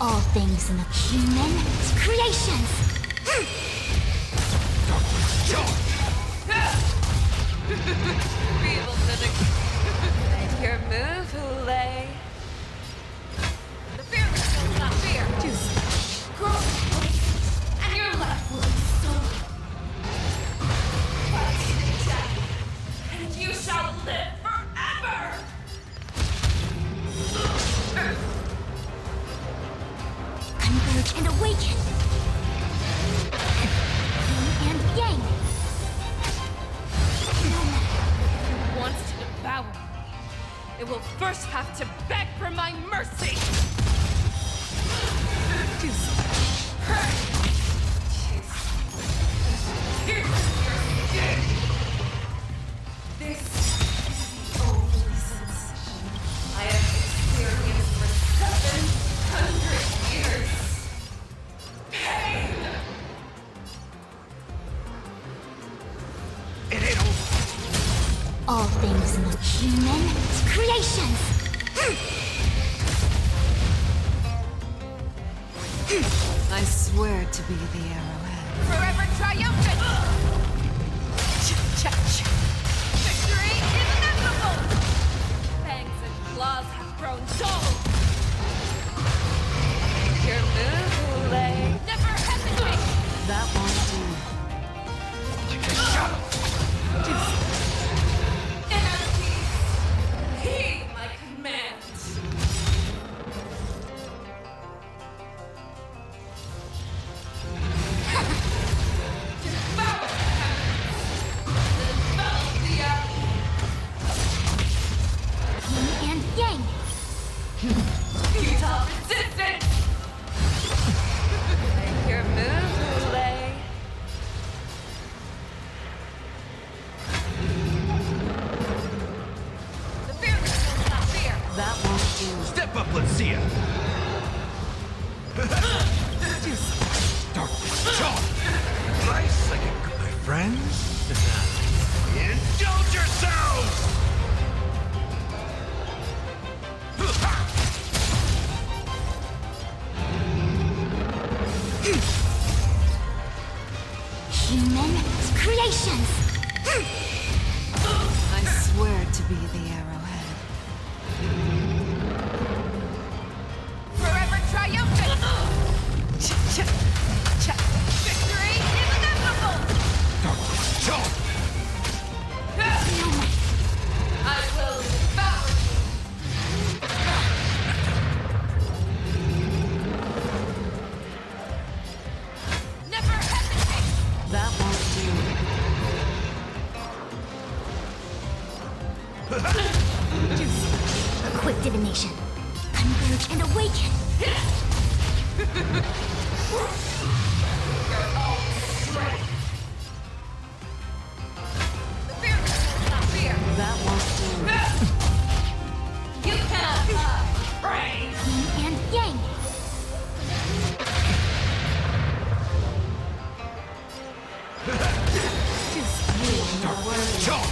All things in the human creations. John. Feeble mimic. And your move, HOOLAY. The fearless will not fear. Grow, and your life will be stolen. Fight to the death, and you shall live forever! Converge and awaken. Yin and yang. Wants to devour me. It will first have to beg for my mercy! This is the only sensation I have experienced for 700 years. Pain! It ain't over. All things in the human creations. I swear to be the arrowhead. Forever triumphant! Cha-cha! Victory is inevitable! Fangs and claws have grown dull! Your move, HOOLAY. Never hesitate! That won't do. Like a shadow. Inner peace! Heed my commands! Devour the heavens! Envelop the earth! Yin and yang. Futile resistance! Make your move, HOOLAY. The fearless will not fear! That won't do. Step up, let's see it. Dark John. Nice like a good, my friends. Indulge yourselves! Human creations. I swear to be the arrowhead. Forever triumphant! Cha! Cha! Victory is inevitable! Dark John. I will devour you! Never hesitate! That won't A quick divination. Converge and awaken. You're all strength! The fearless will not fear! do. That won't do. You cannot hide! Brave! Yin and yang. Dark John.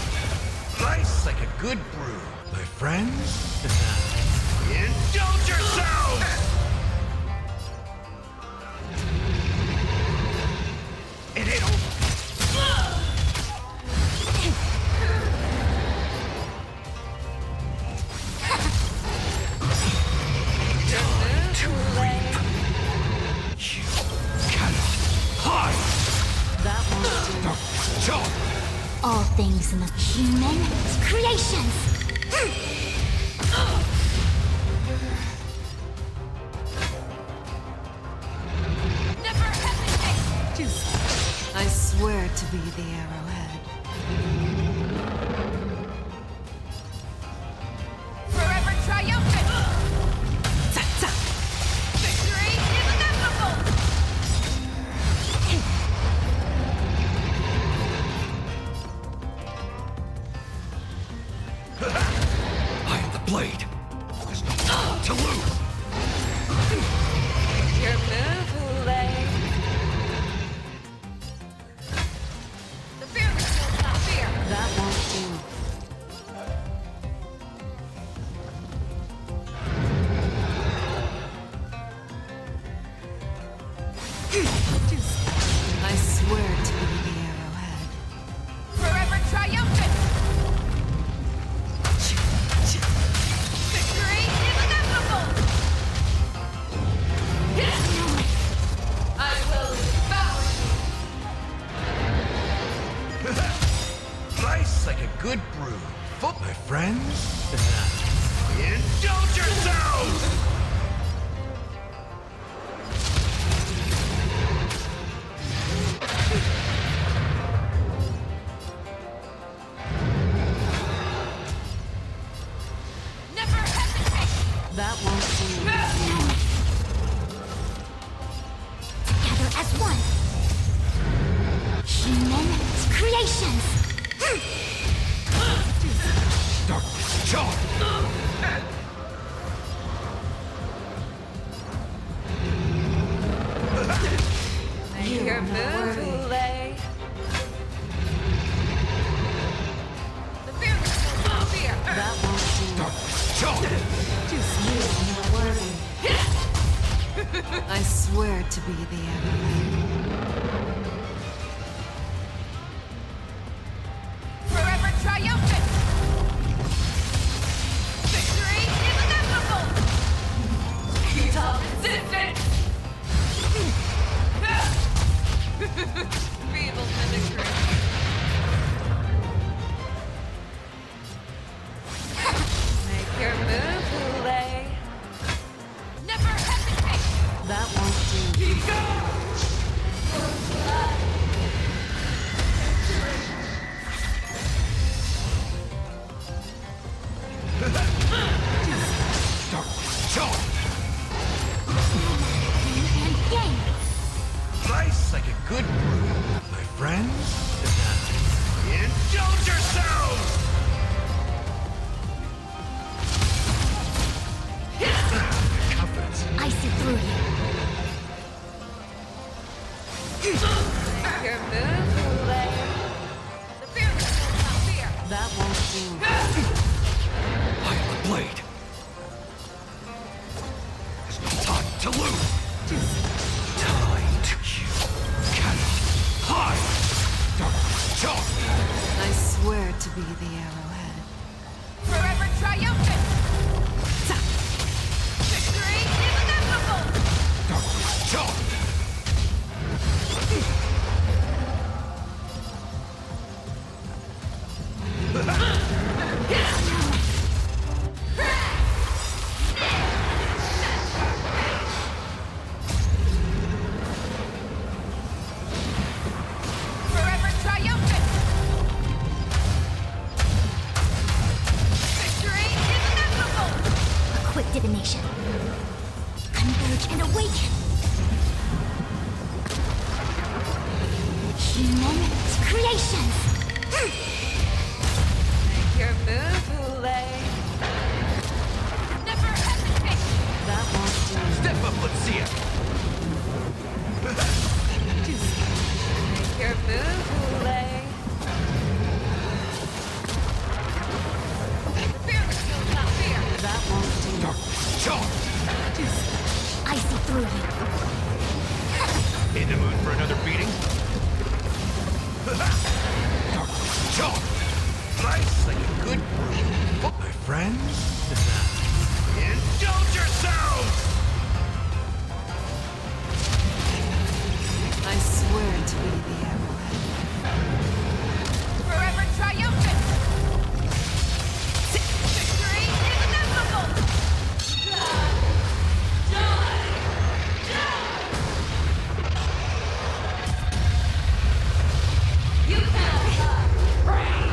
Nice like a good brew, my friends. Indulge yourselves! It ain't over. Time to reap. You cannot hide. That won't do. Dark John. All things in the human creations. Never hesitate! I swear to be the arrowhead. Forever triumphant! Ta-ta! Victory is inevitable! blade. There's no time to lose. Your move, HOOLAY. The fearless will not fear. That won't do. I swear to be the arrowhead. Forever triumphant. Victory is inevitable. I will devour you. Nice like a good brew. Full, my friends. Indulge yourselves! Never hesitate. That won't do. Together as one. Human creations. Darkness, charge! Your move, HOOLAY. The fearless will not fear. That won't do. Darkness, charge! You are not worthy. I swear to be the arrowhead. Forever triumphant. Victory is inevitable. Futile resistance. Feeble mimicry. Make your move, HOOLAY. Never hesitate. That won't do. Darkness, charge! And game. Nice like a good brew. My friends. Indulge yourselves! Confidence. I see through you. Your move, HOOLAY. The fearless will not fear. That won't do. I have the blade. There's no time to lose. Time to you cannot hide. Darkness, charge! I swear to be the arrowhead. Forever triumphant. Victory is inevitable. Darkness, charge! Forever triumphant. Victory is inevitable. A quick divination. Converge and awaken. Human creations. Make your move, HOOLAY. Never hesitate. That won't do. Step up, let's see it. Make your move, HOOLAY. The fearless will not fear. That won't do. Darkness, charge! I see through you. In the mood for another beating? Darkness, charge! Nice like a good brew. My friends. Indulge yourselves! I swear to be the arrowhead. Forever triumphant. Victory is inevitable. You cannot pray.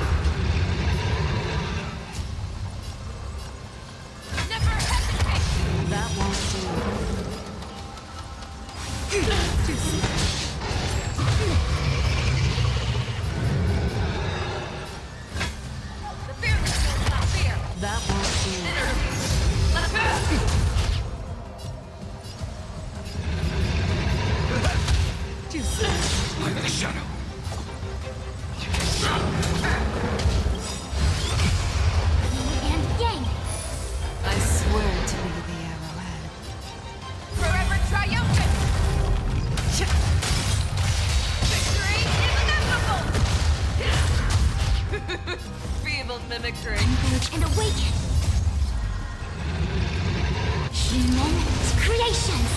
mimicry. Converge and awaken. Human creations.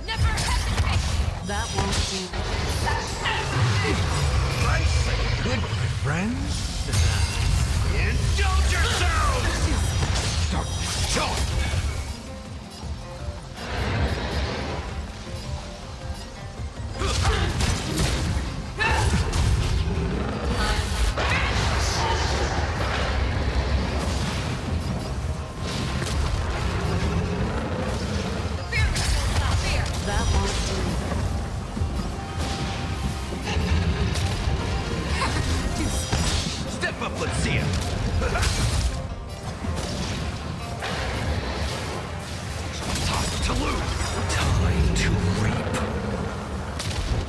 Never hesitate. That won't do. Nice. Good, my friends. Indulge yourselves! Start. That won't do. Step up, let's see it. Time to lose. Time to reap.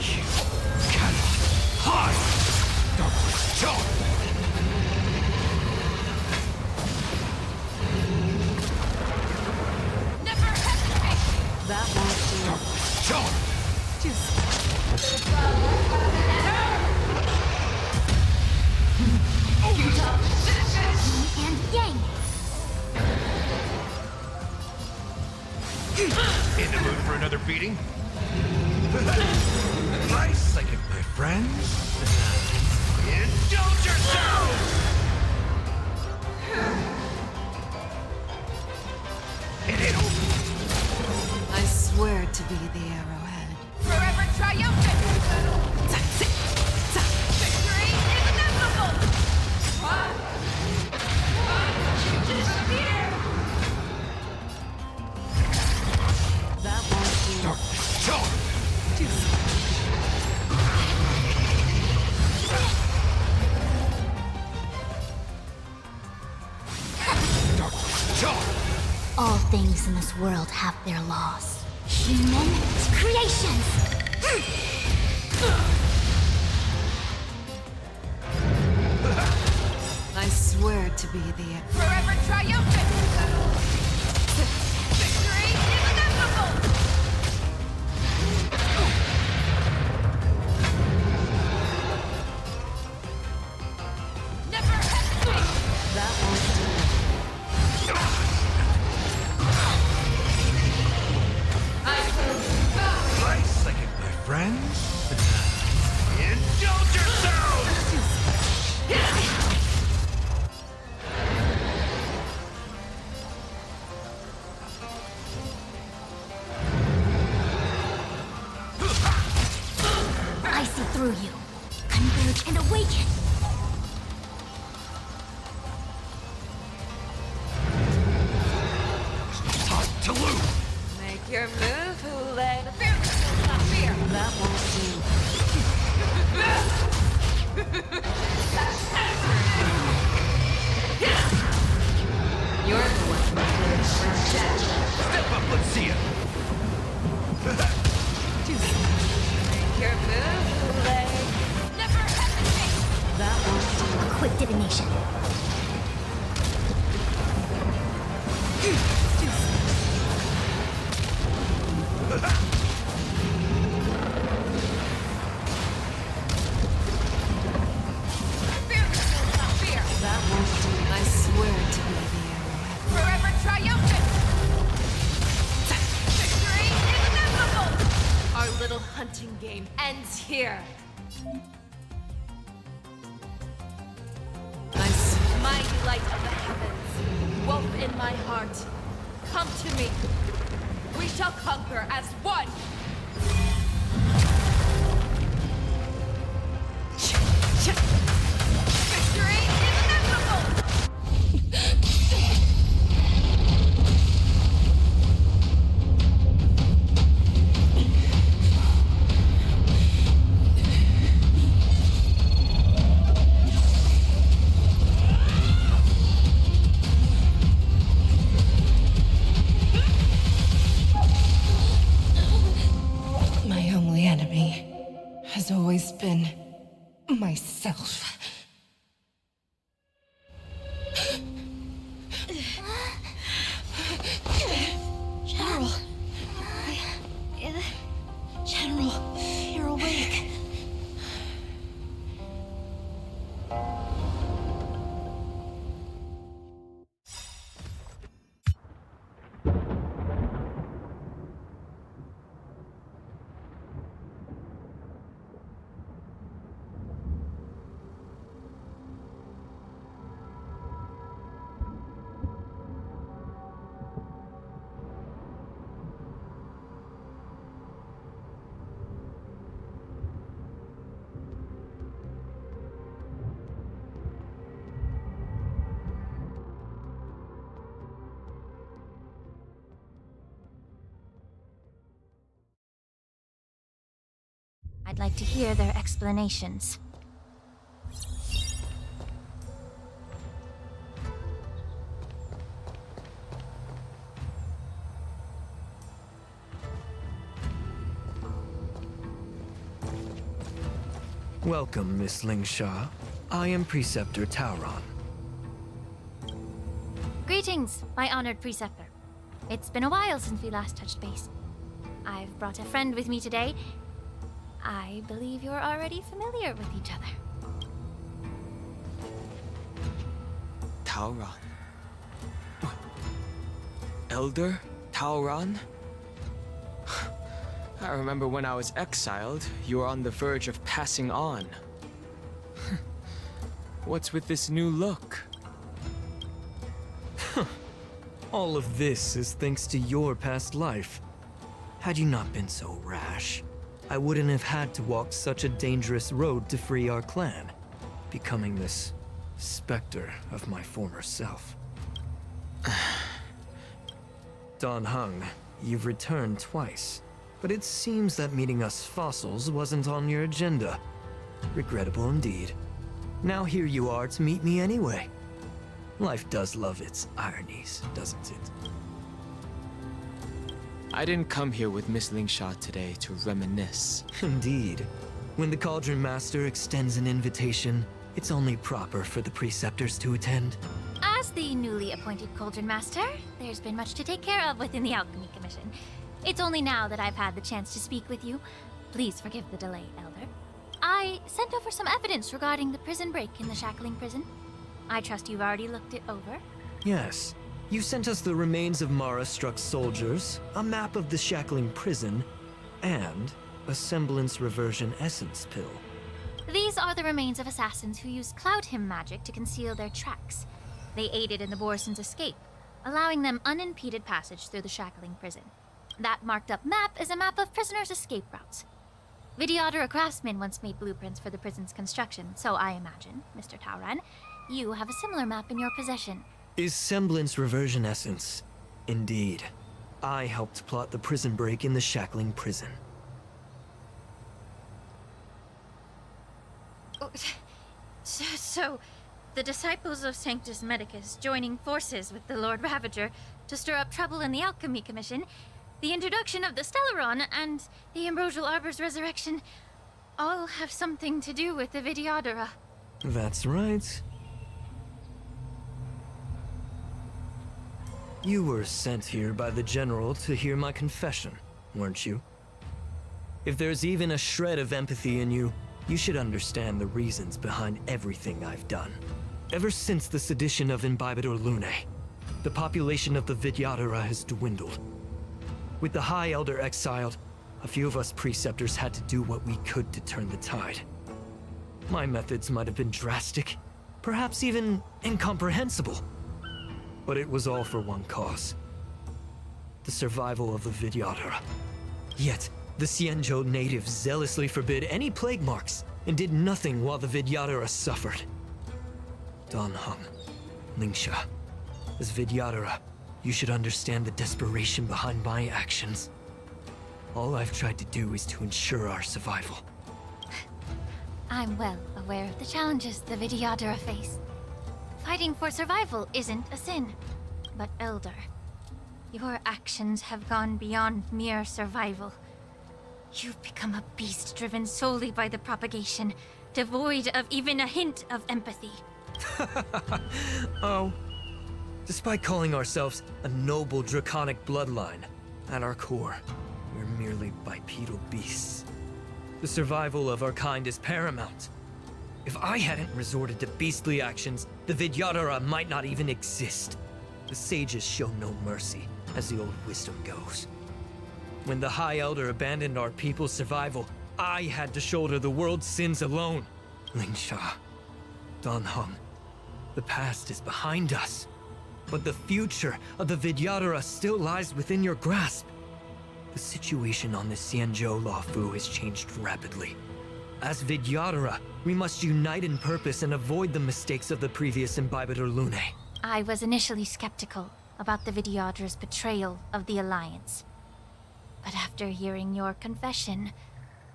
You cannot hide. Jump. Never hesitate. That won't do. Jump. Yin and yang. In the mood for another beating? Nice second, my friends. Indulge yourselves! Hit it over. I swear to be the arrowhead. Forever triumphant. Victory is inevitable. That won't do. Jump. Jump. All things in this world have their laws. Human creations. I swear to be the Forever triumphant. Victory is inevitable. Never hesitate. That won't do. Nice second, my friends. Indulge yourselves! I see through you. Converge and awaken. Time to lose. Make your move, HOOLAY. The fear is not fear. That won't do. You're the one who lives for death. Step up, let's see it. Make your move, HOOLAY. Never hesitate. That won't do. Quick divination. Fear is not fear. That won't do. I swear to be the arrowhead. Forever triumphant. Victory is inevitable. Our little hunting game ends here. Mighty light of the heavens, wolf in my heart, come to me. We shall conquer as one. Victory is inevitable. My only enemy has always been myself. General. I'd like to hear their explanations. Welcome, Miss Lingsha. I am Preceptor Tauron. Greetings, my honored preceptor. It's been a while since we last touched base. I've brought a friend with me today. I believe you're already familiar with each other. Tauron. Elder Tauron? I remember when I was exiled, you were on the verge of passing on. What's with this new look? All of this is thanks to your past life. Had you not been so rash, I wouldn't have had to walk such a dangerous road to free our clan, becoming this specter of my former self. Dan Heng, you've returned twice, but it seems that meeting us fossils wasn't on your agenda. Regrettable indeed. Now here you are to meet me anyway. Life does love its ironies, doesn't it? I didn't come here with Miss Lingsha today to reminisce. Indeed. When the Cauldron Master extends an invitation, it's only proper for the Preceptors to attend. As the newly appointed Cauldron Master, there's been much to take care of within the Alchemy Commission. It's only now that I've had the chance to speak with you. Please forgive the delay, Elder. I sent over some evidence regarding the prison break in the Shackling Prison. I trust you've already looked it over. Yes. You sent us the remains of Mara-struck soldiers, a map of the Shackling Prison, and a semblance reversion essence pill. These are the remains of assassins who used Cloud Hymn magic to conceal their tracks. They aided in the Borison's escape, allowing them unimpeded passage through the Shackling Prison. That marked-up map is a map of prisoners' escape routes. Vidyadhara craftsmen once made blueprints for the prison's construction, so I imagine, Mr. Tauron, you have a similar map in your possession. Is semblance reversion essence. Indeed. I helped plot the prison break in the Shackling Prison. So, the disciples of Sanctus Medicus joining forces with the Lord Ravager to stir up trouble in the Alchemy Commission, the introduction of the Stellaron, and the Ambrosial Arbor's resurrection all have something to do with the Vidyadhara. That's right. You were sent here by the General to hear my confession, weren't you? If there's even a shred of empathy in you, you should understand the reasons behind everything I've done. Ever since the sedition of Imbibitor Lunae, the population of the Vidyadhara has dwindled. With the High Elder exiled, a few of us Preceptors had to do what we could to turn the tide. My methods might have been drastic, perhaps even incomprehensible. But it was all for one cause. The survival of the Vidyadhara. Yet, the Xianzhou natives zealously forbid any plague marks and did nothing while the Vidyadhara suffered. Dan Heng, Lingsha, as Vidyadhara, you should understand the desperation behind my actions. All I've tried to do is to ensure our survival. I'm well aware of the challenges the Vidyadhara face. Fighting for survival isn't a sin. But Elder, your actions have gone beyond mere survival. You've become a beast driven solely by the propagation, devoid of even a hint of empathy. Oh. Despite calling ourselves a noble draconic bloodline, at our core, we're merely bipedal beasts. The survival of our kind is paramount. If I hadn't resorted to beastly actions, the Vidyadhara might not even exist. The sages show no mercy, as the old wisdom goes. When the High Elder abandoned our people's survival, I had to shoulder the world's sins alone. Lingsha, Dan Heng, the past is behind us. But the future of the Vidyadhara still lies within your grasp. The situation on the Xianzhou Luofu has changed rapidly. As Vidyadhara, we must unite in purpose and avoid the mistakes of the previous Imbibitor Lunae. I was initially skeptical about the Vidyadhara's betrayal of the Alliance. But after hearing your confession,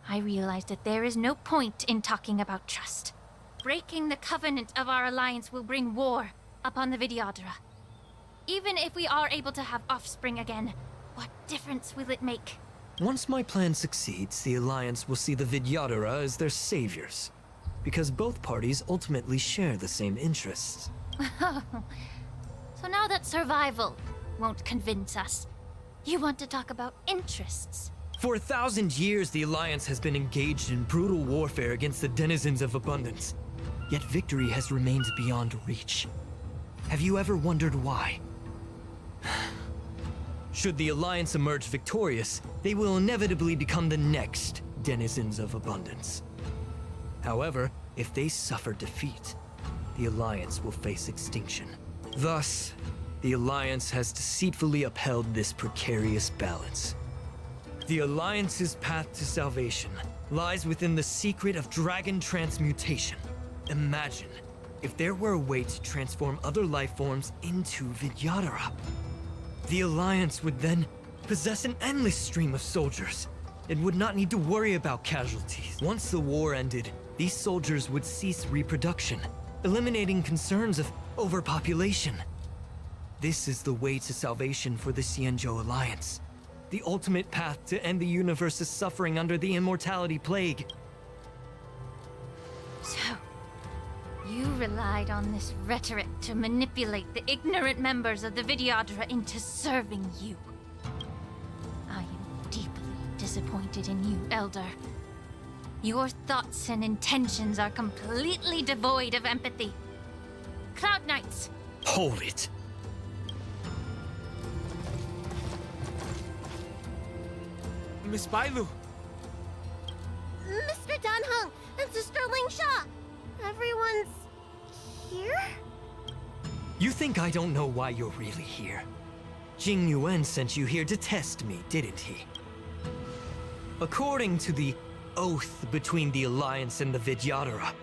I realized that there is no point in talking about trust. Breaking the covenant of our alliance will bring war upon the Vidyadhara. Even if we are able to have offspring again, what difference will it make? Once my plan succeeds, the Alliance will see the Vidyadhara as their saviors. Because both parties ultimately share the same interests. So now that survival won't convince us, you want to talk about interests? For 1,000 years, the Alliance has been engaged in brutal warfare against the denizens of abundance. Yet victory has remained beyond reach. Have you ever wondered why? Should the Alliance emerge victorious, they will inevitably become the next denizens of abundance. However, if they suffer defeat, the Alliance will face extinction. Thus, the Alliance has deceitfully upheld this precarious balance. The Alliance's path to salvation lies within the secret of dragon transmutation. Imagine if there were a way to transform other life forms into Vidyadhara. The Alliance would then possess an endless stream of soldiers. It would not need to worry about casualties. Once the war ended, these soldiers would cease reproduction, eliminating concerns of overpopulation. This is the way to salvation for the Xianzhou Alliance. The ultimate path to end the universe's suffering under the immortality plague. So, you relied on this rhetoric to manipulate the ignorant members of the Vidyadhara into serving you. I am deeply disappointed in you, Elder. Your thoughts and intentions are completely devoid of empathy. Cloud Knights! Hold it! Miss Bailu! Mr. Danheng and Sister Lingsha! Everyone's here? You think I don't know why you're really here? Jing Yuan sent you here to test me, didn't he? According to the oath between the Alliance and the Vidyadhara,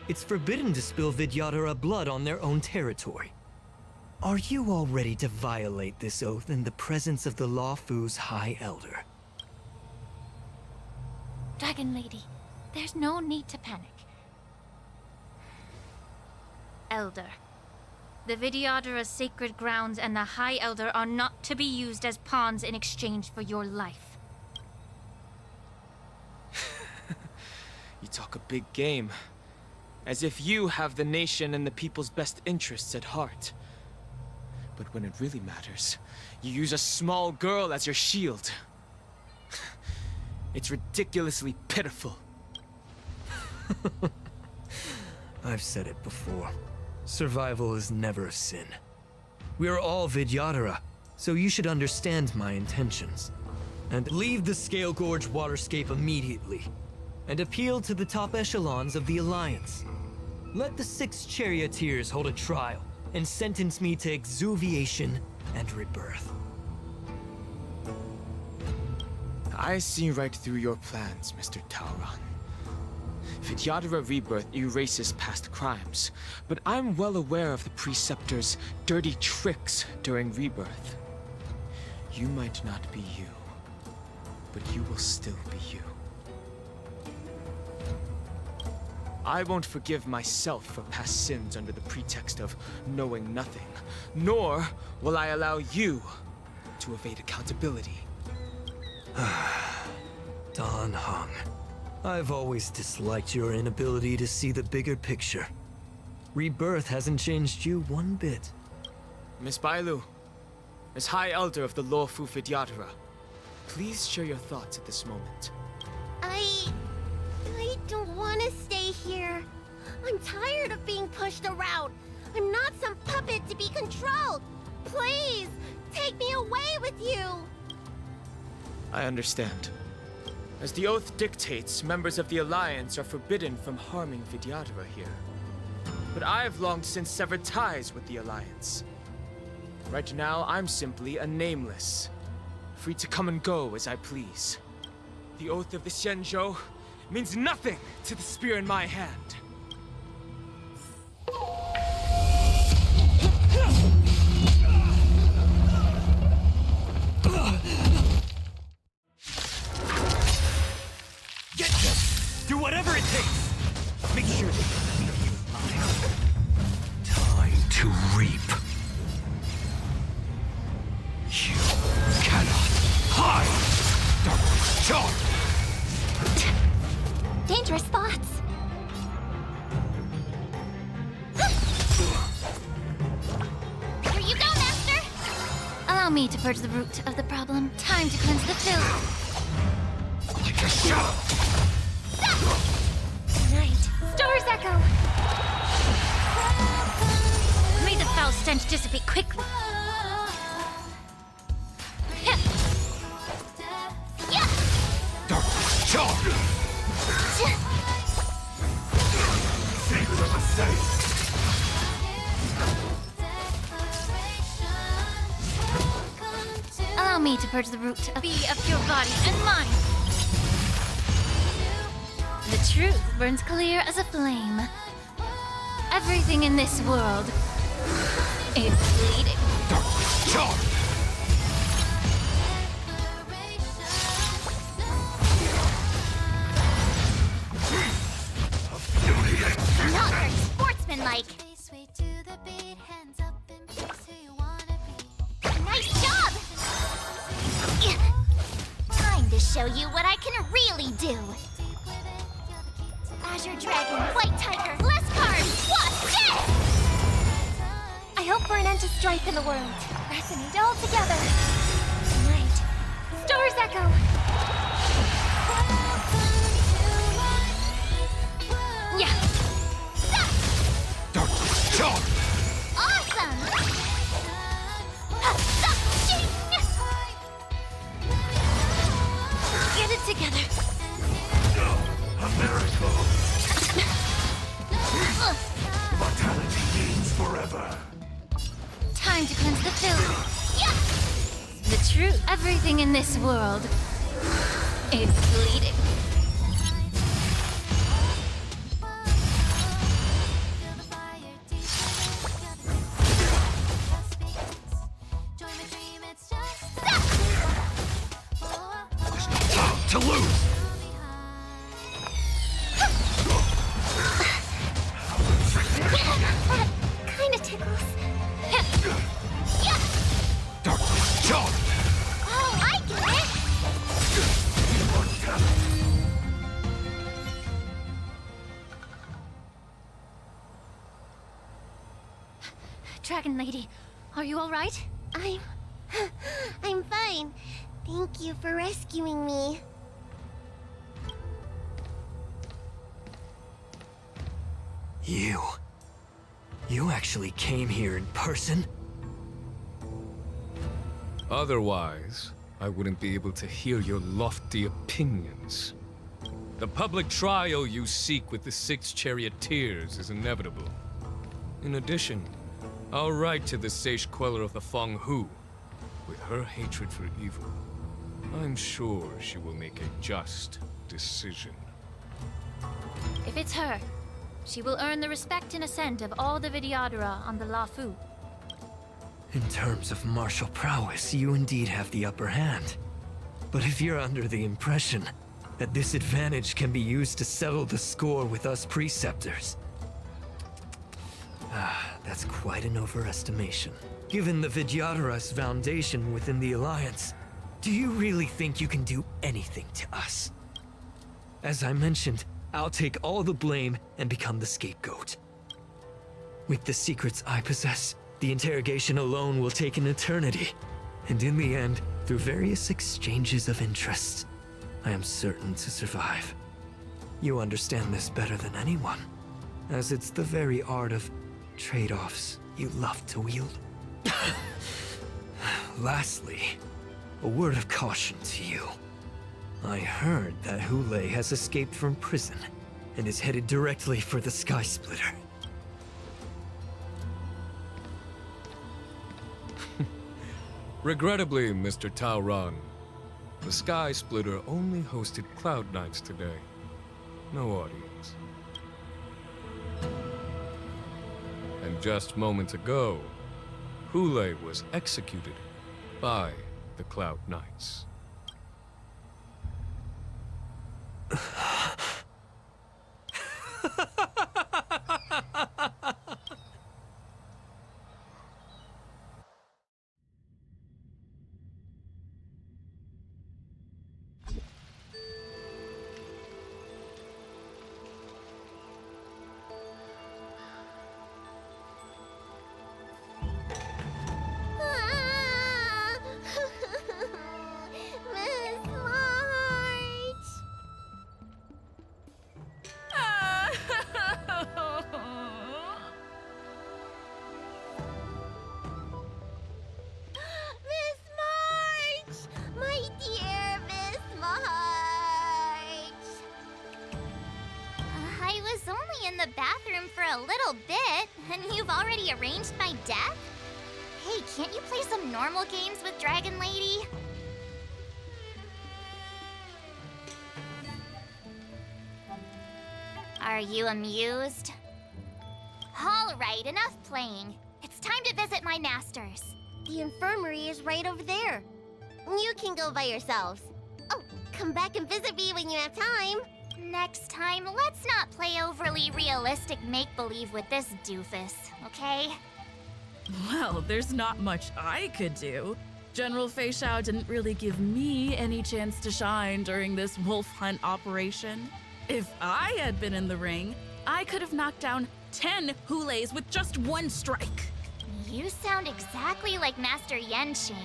it's forbidden to spill Vidyadhara blood on their own territory. Are you all ready to violate this oath in the presence of the Luofu's High Elder? Dragon Lady, there's no need to panic. Elder, the Vidyadhara's sacred grounds and the High Elder are not to be used as pawns in exchange for your life. You talk a big game. As if you have the nation and the people's best interests at heart. But when it really matters, you use a small girl as your shield. It's ridiculously pitiful. I've said it before. Survival is never a sin. We are all Vidyadhara, so you should understand my intentions. And leave the Scale Gorge waterscape immediately. And appeal to the top echelons of the Alliance. Let the 6 charioteers hold a trial and sentence me to exuviation and rebirth. I see right through your plans, Mr. Tauron. Vidyadhara rebirth erases past crimes, but I'm well aware of the Preceptor's dirty tricks during rebirth. You might not be you, but you will still be you. I won't forgive myself for past sins under the pretext of knowing nothing, nor will I allow you to evade accountability. Danheng, I've always disliked your inability to see the bigger picture. Rebirth hasn't changed you one bit. Miss Bailu, as High Elder of the Luofu Vidyadhara, please share your thoughts at this moment. I don't want to stay here. I'm tired of being pushed around. I'm not some puppet to be controlled. Please, take me away with you. I understand. As the oath dictates, members of the Alliance are forbidden from harming Vidyadhara here. But I've long since severed ties with the Alliance. Right now, I'm simply a nameless, free to come and go as I please. The oath of the Xianzhou means nothing to the spear in my hand. Get takes. Make sure they feel you mine. Time to reap. You cannot hide! Dark John! Dangerous thoughts. Here you go, Master! Allow me to purge the root of the problem. Time to cleanse the filth. Like a shadow! Right. Star's Echo! May the foul stench dissipate quickly. Dark John! Secret of the safe! Allow me to purge the root of your body and mind. The truth burns clear as a flame. Everything in this world is bleeding. Dark John! Not very sportsmanlike. Nice job! Time to show you what I can really do. Azure Dragon, White Tiger, less cards, what's this? I hope for an end to strife in the world. Resonate all together. Right. Star's Echo. Yeah. Dark John! Awesome! Get it together. A miracle! Mortality means forever! Time to cleanse the filth. Yeah! The truth. Everything in this world is bleeding. Time to lose! Kinda tickles. Dark John! Oh, I get it! Dragon Lady, are you all right? I'm fine. Thank you for rescuing me. You actually came here in person? Otherwise, I wouldn't be able to hear your lofty opinions. The public trial you seek with the 6 charioteers is inevitable. In addition, I'll write to the Sage Queller of the Feng Hu. With her hatred for evil, I'm sure she will make a just decision. If it's her, she will earn the respect and assent of all the Vidyadhara on the Lafu. In terms of martial prowess, you indeed have the upper hand. But if you're under the impression that this advantage can be used to settle the score with us preceptors, that's quite an overestimation. Given the Vidyadhara's foundation within the Alliance, do you really think you can do anything to us? As I mentioned, I'll take all the blame and become the scapegoat. With the secrets I possess, the interrogation alone will take an eternity. And in the end, through various exchanges of interest, I am certain to survive. You understand this better than anyone, as it's the very art of trade-offs you love to wield. Lastly, a word of caution to you. I heard that HOOLAY has escaped from prison and is headed directly for the Sky Splitter. Regrettably, Mr. Taoran, the Sky Splitter only hosted Cloud Knights today. No audience. And just moments ago, HOOLAY was executed by the Cloud Knights. the bathroom for a little bit, and you've already arranged my death? Hey, can't you play some normal games with Dragon Lady? Are you amused? All right, enough playing. It's time to visit my masters. The infirmary is right over there. You can go by yourselves. Oh, come back and visit me when you have time. Next time, let's not play overly realistic make-believe with this doofus, okay? Well, there's not much I could do. General Fei Xiao didn't really give me any chance to shine during this wolf hunt operation. If I had been in the ring, I could have knocked down 10 HOOLAYs with just one strike. You sound exactly like Master Yenqing.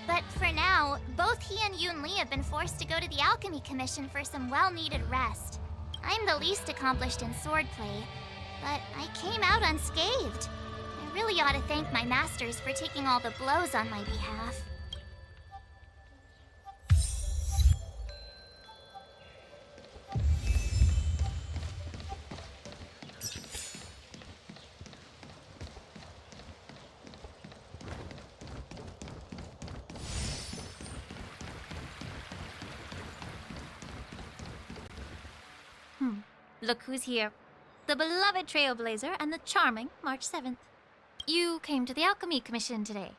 But for now, both he and Yun Li have been forced to go to the Alchemy Commission for some well-needed rest. I'm the least accomplished in swordplay, but I came out unscathed. I really ought to thank my masters for taking all the blows on my behalf. Look who's here. The beloved Trailblazer and the charming March 7th. You came to the Alchemy Commission today.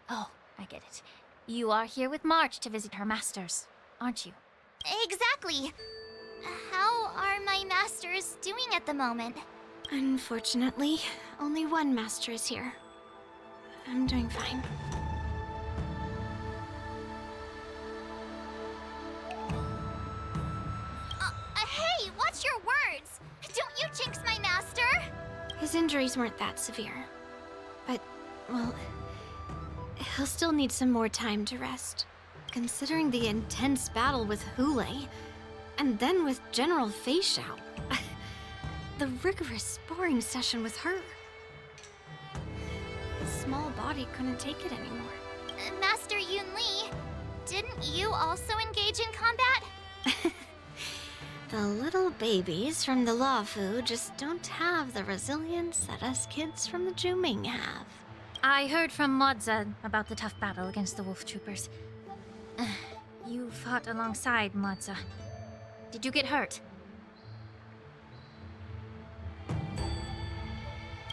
Oh, I get it. You are here with March to visit her masters, aren't you? Exactly. How are my masters doing at the moment? Unfortunately, only one master is here. I'm doing fine. Hey, watch your words! Don't you jinx my master! His injuries weren't that severe. But, well, he'll still need some more time to rest. Considering the intense battle with HOOLAY, and then with General Fei Xiao. The rigorous sparring session with her. His small body couldn't take it anymore. Master Yun Li, didn't you also engage in combat? The little babies from the Luofu just don't have the resilience that us kids from the Juming have. I heard from Modza about the tough battle against the wolf troopers. You fought alongside Modza. Did you get hurt?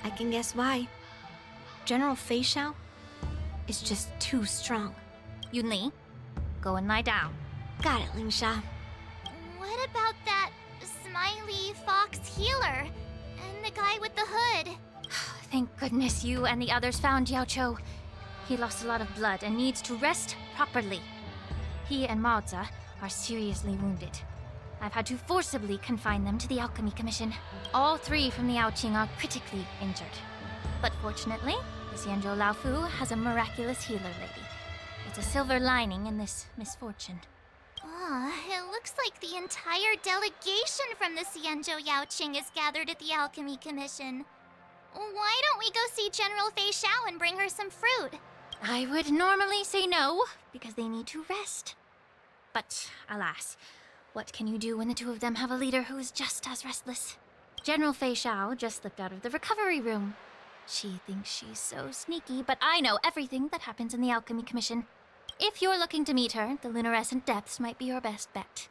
I can guess why. General Fei Xiao is just too strong. Yun Li, go and lie down. Got it, Ling Sha. What about that smiley fox healer? And the guy with the hood? Thank goodness you and the others found Yao Cho. He lost a lot of blood and needs to rest properly. He and Maoza are seriously wounded. I've had to forcibly confine them to the Alchemy Commission. All three from the Yaoqing are critically injured. But fortunately, the Xianzhou Laofu has a miraculous healer lady. It's a silver lining in this misfortune. It looks like the entire delegation from the Xianzhou Yaoqing is gathered at the Alchemy Commission. Why don't we go see General Fei Xiao and bring her some fruit? I would normally say no, because they need to rest. But alas, what can you do when the two of them have a leader who is just as restless? General Fei Xiao just slipped out of the recovery room. She thinks she's so sneaky, but I know everything that happens in the Alchemy Commission. If you're looking to meet her, the luminescent depths might be your best bet.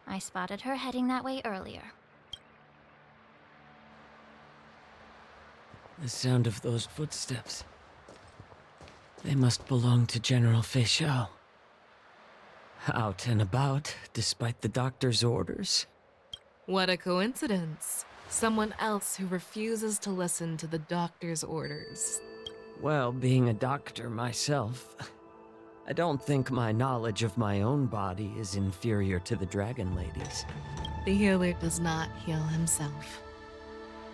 I spotted her heading that way earlier. The sound of those footsteps. They must belong to General Fei Xiao. Out and about, despite the doctor's orders. What a coincidence. Someone else who refuses to listen to the doctor's orders. Well, being a doctor myself, I don't think my knowledge of my own body is inferior to the Dragon Lady's. The healer does not heal himself.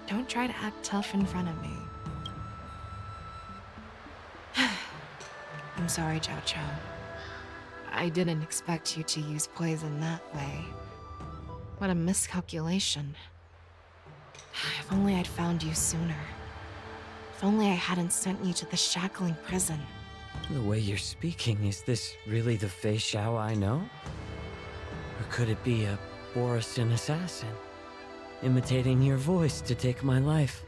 Don't try to act tough in front of me. I'm sorry, Chao Chao. I didn't expect you to use poison that way. What a miscalculation. If only I'd found you sooner. If only I hadn't sent you to the shackling prison. The way you're speaking, is this really the Fei Xiao I know? Or could it be a Borisin assassin? imitating your voice to take my life.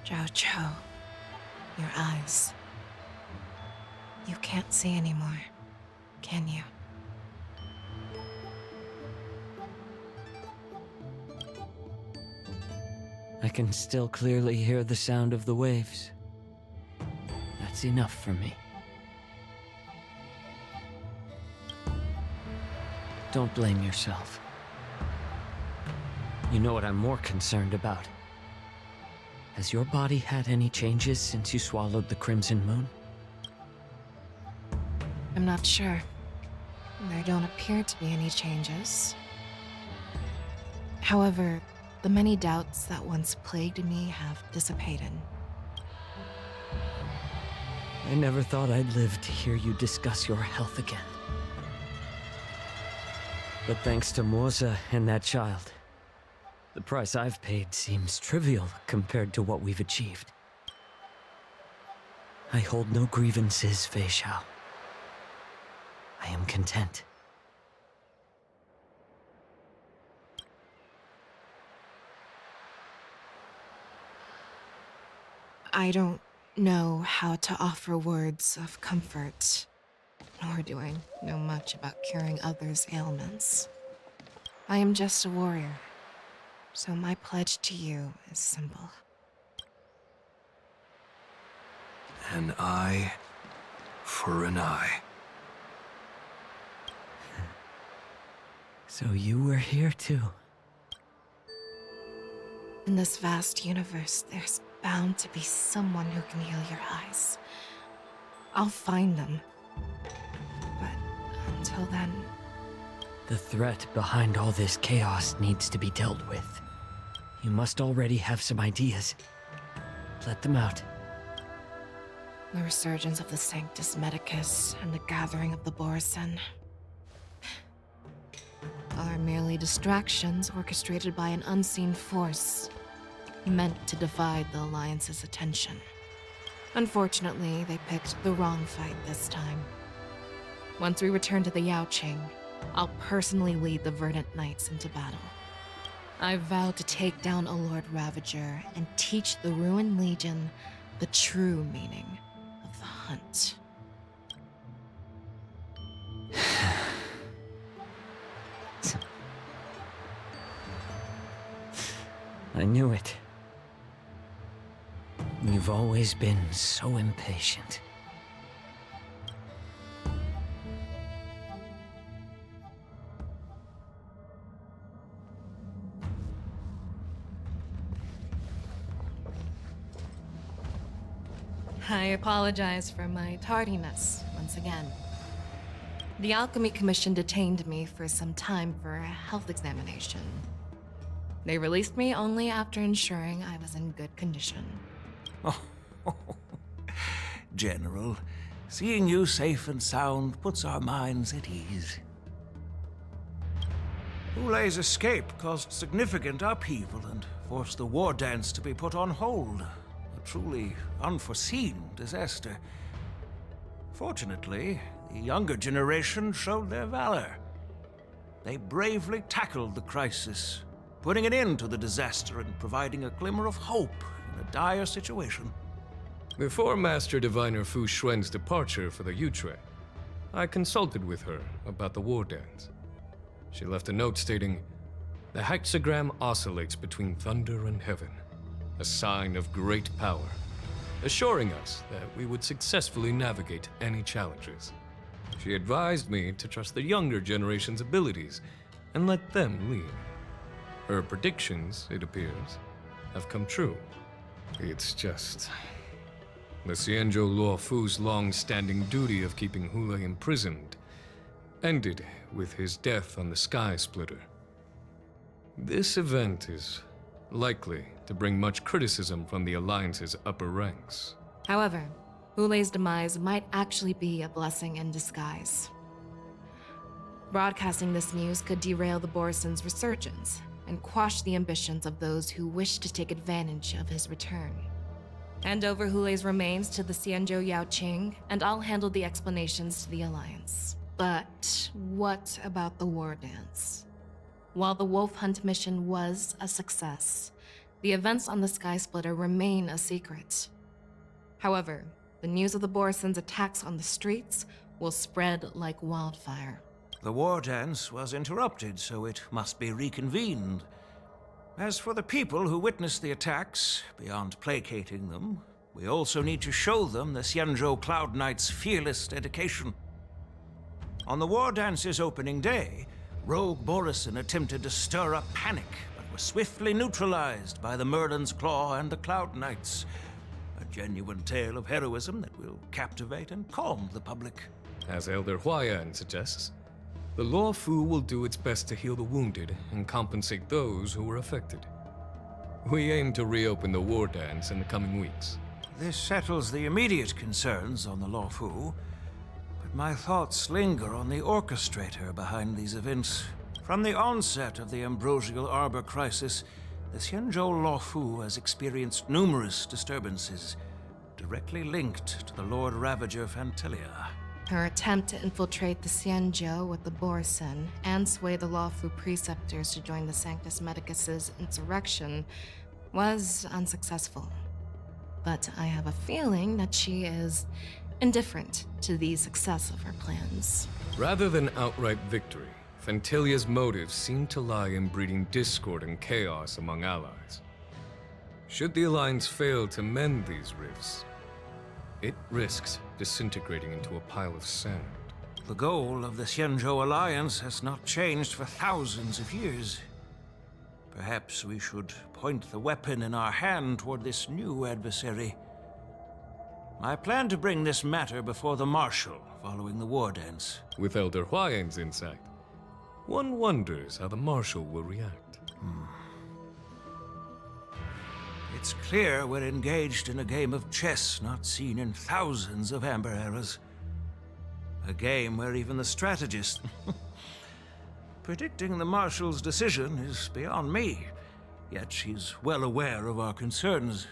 Jojo, your eyes. You can't see anymore, can you? I can still clearly hear the sound of the waves. That's enough for me. Don't blame yourself. You know what I'm more concerned about? Has your body had any changes since you swallowed the Crimson Moon? I'm not sure. There don't appear to be any changes. However, the many doubts that once plagued me have dissipated. I never thought I'd live to hear you discuss your health again. But thanks to Morza and that child, the price I've paid seems trivial compared to what we've achieved. I hold no grievances, Fei Xiao. I am content. I don't know how to offer words of comfort, nor do I know much about curing others' ailments. I am just a warrior, so my pledge to you is simple. An eye for an eye. So you were here too. In this vast universe, there's bound to be someone who can heal your eyes. I'll find them. But until then... The threat behind all this chaos needs to be dealt with. You must already have some ideas. Let them out. The resurgence of the Sanctus Medicus and the gathering of the Borsen are merely distractions orchestrated by an unseen force meant to divide the Alliance's attention. Unfortunately, they picked the wrong fight this time. Once we return to the Yaoqing, I'll personally lead the Verdant Knights into battle. I vow to take down a Lord Ravager and teach the Ruined Legion the true meaning of the hunt. I knew it. You've always been so impatient. I apologize for my tardiness once again. The Alchemy Commission detained me for some time for a health examination. They released me only after ensuring I was in good condition. Oh, General, seeing you safe and sound puts our minds at ease. HOOLAY's escape caused significant upheaval and forced the war dance to be put on hold. A truly unforeseen disaster. Fortunately, the younger generation showed their valor. They bravely tackled the crisis, putting an end to the disaster and providing a glimmer of hope in a dire situation. Before Master Diviner Fu Xuan's departure for the Yutre, I consulted with her about the war dance. She left a note stating, "The hexagram oscillates between thunder and heaven, a sign of great power, assuring us that we would successfully navigate any challenges. She advised me to trust the younger generation's abilities and let them lead. Her predictions, it appears, have come true. It's just... the Xianzhou Luo Fu's long-standing duty of keeping HOOLAY imprisoned ended with his death on the Sky Splitter. This event is likely to bring much criticism from the Alliance's upper ranks." However, HOOLAY's demise might actually be a blessing in disguise. Broadcasting this news could derail the Borsen's resurgence and quash the ambitions of those who wish to take advantage of his return. Hand over HOOLAY's remains to the Xianzhou Yaoqing, and I'll handle the explanations to the Alliance. But what about the war dance? While the wolf hunt mission was a success, the events on the Sky Splitter remain a secret. However, the news of the Borison's attacks on the streets will spread like wildfire. The war dance was interrupted, so it must be reconvened. As for the people who witnessed the attacks, beyond placating them, we also need to show them the Xianzhou Cloud Knight's fearless dedication. On the war dance's opening day, Rogue Borison attempted to stir up panic, but was swiftly neutralized by the Merlin's Claw and the Cloud Knights. A genuine tale of heroism that will captivate and calm the public. As Elder Huayan suggests, the Law Fu will do its best to heal the wounded and compensate those who were affected. We aim to reopen the war dance in the coming weeks. This settles the immediate concerns on the Law Fu, but my thoughts linger on the orchestrator behind these events. From the onset of the Ambrosial Arbor crisis, the Xianzhou Law Fu has experienced numerous disturbances, directly linked to the Lord Ravager Fantelia. Her attempt to infiltrate the Xianzhou with the Borison and sway the Lawfu preceptors to join the Sanctus Medicus's insurrection was unsuccessful. But I have a feeling that she is indifferent to the success of her plans. Rather than outright victory, Fantelia's motives seem to lie in breeding discord and chaos among allies. Should the Alliance fail to mend these rifts, it risks disintegrating into a pile of sand. The goal of the Xianzhou Alliance has not changed for thousands of years. Perhaps we should point the weapon in our hand toward this new adversary. I plan to bring this matter before the Marshal following the war dance. With Elder Huayan's insight, one wonders how the Marshal will react. It's clear we're engaged in a game of chess not seen in thousands of Amber Eras. A game where even the strategist... Predicting the Marshal's decision is beyond me, yet she's well aware of our concerns.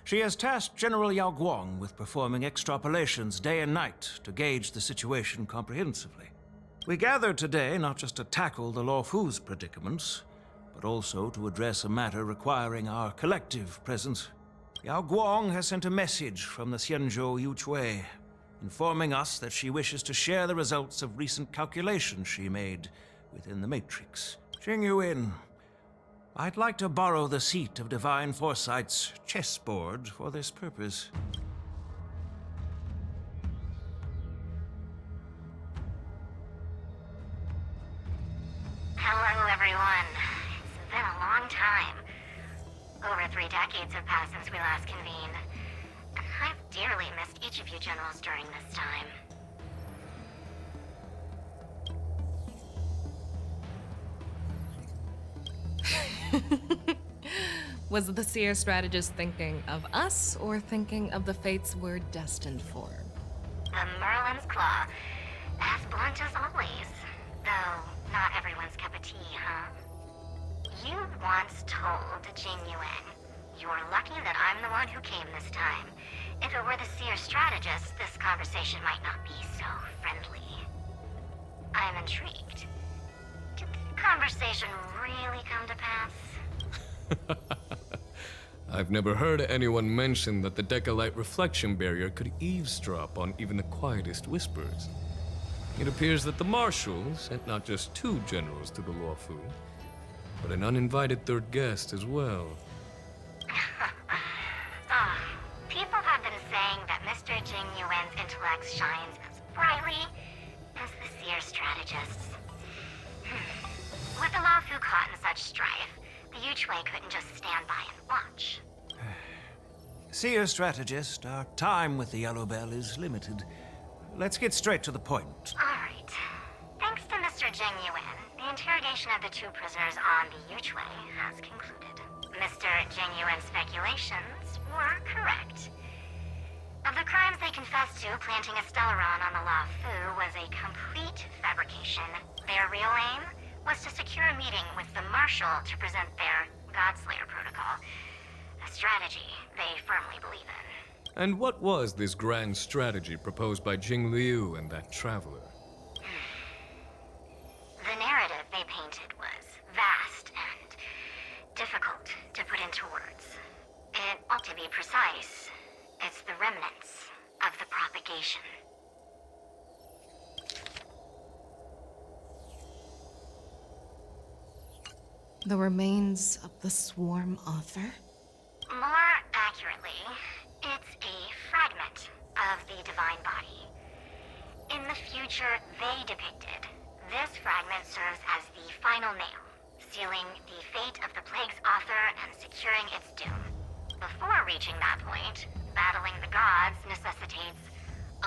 She has tasked General Yao Guang with performing extrapolations day and night to gauge the situation comprehensively. We gathered today not just to tackle the Law Fu's predicaments, but also to address a matter requiring our collective presence. Yao Guang has sent a message from the Xianzhou Yuchui, informing us that she wishes to share the results of recent calculations she made within the Matrix. Jing Yuan, I'd like to borrow the seat of Divine Foresight's chessboard for this purpose. Hello, everyone. It's been a long time. Over 3 decades have passed since we last convened. I've dearly missed each of you generals during this time. Was the Seer strategist thinking of us or thinking of the fates we're destined for? The Merlin's Claw. As blunt as always. Though, not everyone's cup of tea, huh? You once told Jing Yuan, "You're lucky that I'm the one who came this time. If it were the Seer strategist, this conversation might not be so friendly." I'm intrigued. Did the conversation really come to pass? I've never heard anyone mention that the Decalite reflection barrier could eavesdrop on even the quietest whispers. It appears that the Marshal sent not just 2 generals to the Law Fu, but an uninvited 3rd guest as well. People have been saying that Mr. Jing Yuan's intellect shines as brightly as the Seer strategist's. With the Law Fu caught in such strife, the Yuchui couldn't just stand by and watch. Seer strategist, our time with the Yellow Bell is limited. Let's get straight to the point. All right. Thanks to Mr. Jing Yuan, the interrogation of the 2 prisoners on the Yuchui has concluded. Mr. Jing Yuan's speculations were correct. Of the crimes they confessed to, planting a Stellaron on the Law Fu was a complete fabrication. Their real aim was to secure a meeting with the Marshal to present their Godslayer protocol. A strategy they firmly believe in. And what was this grand strategy proposed by Jing Liu and that traveler? The narrative they painted was The remains of the Swarm author? More accurately, it's a fragment of the divine body. In the future they depicted, this fragment serves as the final nail, sealing the fate of the plague's author and securing its doom. Before reaching that point, battling the gods necessitates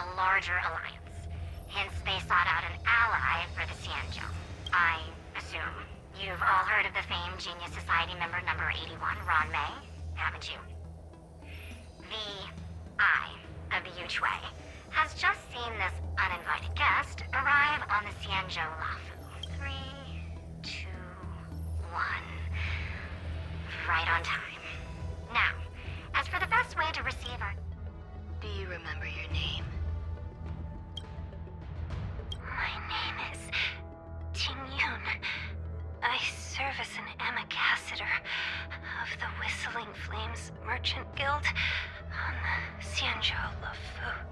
a larger alliance. Hence, they sought out an ally for the Xianzhou. I assume you've all heard of the famed Genius Society member number 81, Ron May, haven't you? The Eye of the Yuchue has just seen this uninvited guest arrive on the Xianzhou Lafu. 3, 2, 1. Right on time. Now, as for the best way to receive our... Do you remember your name? My name is Tingyun. I serve as an ambassador of the Whistling Flames Merchant Guild on the Xianzhou Lafu.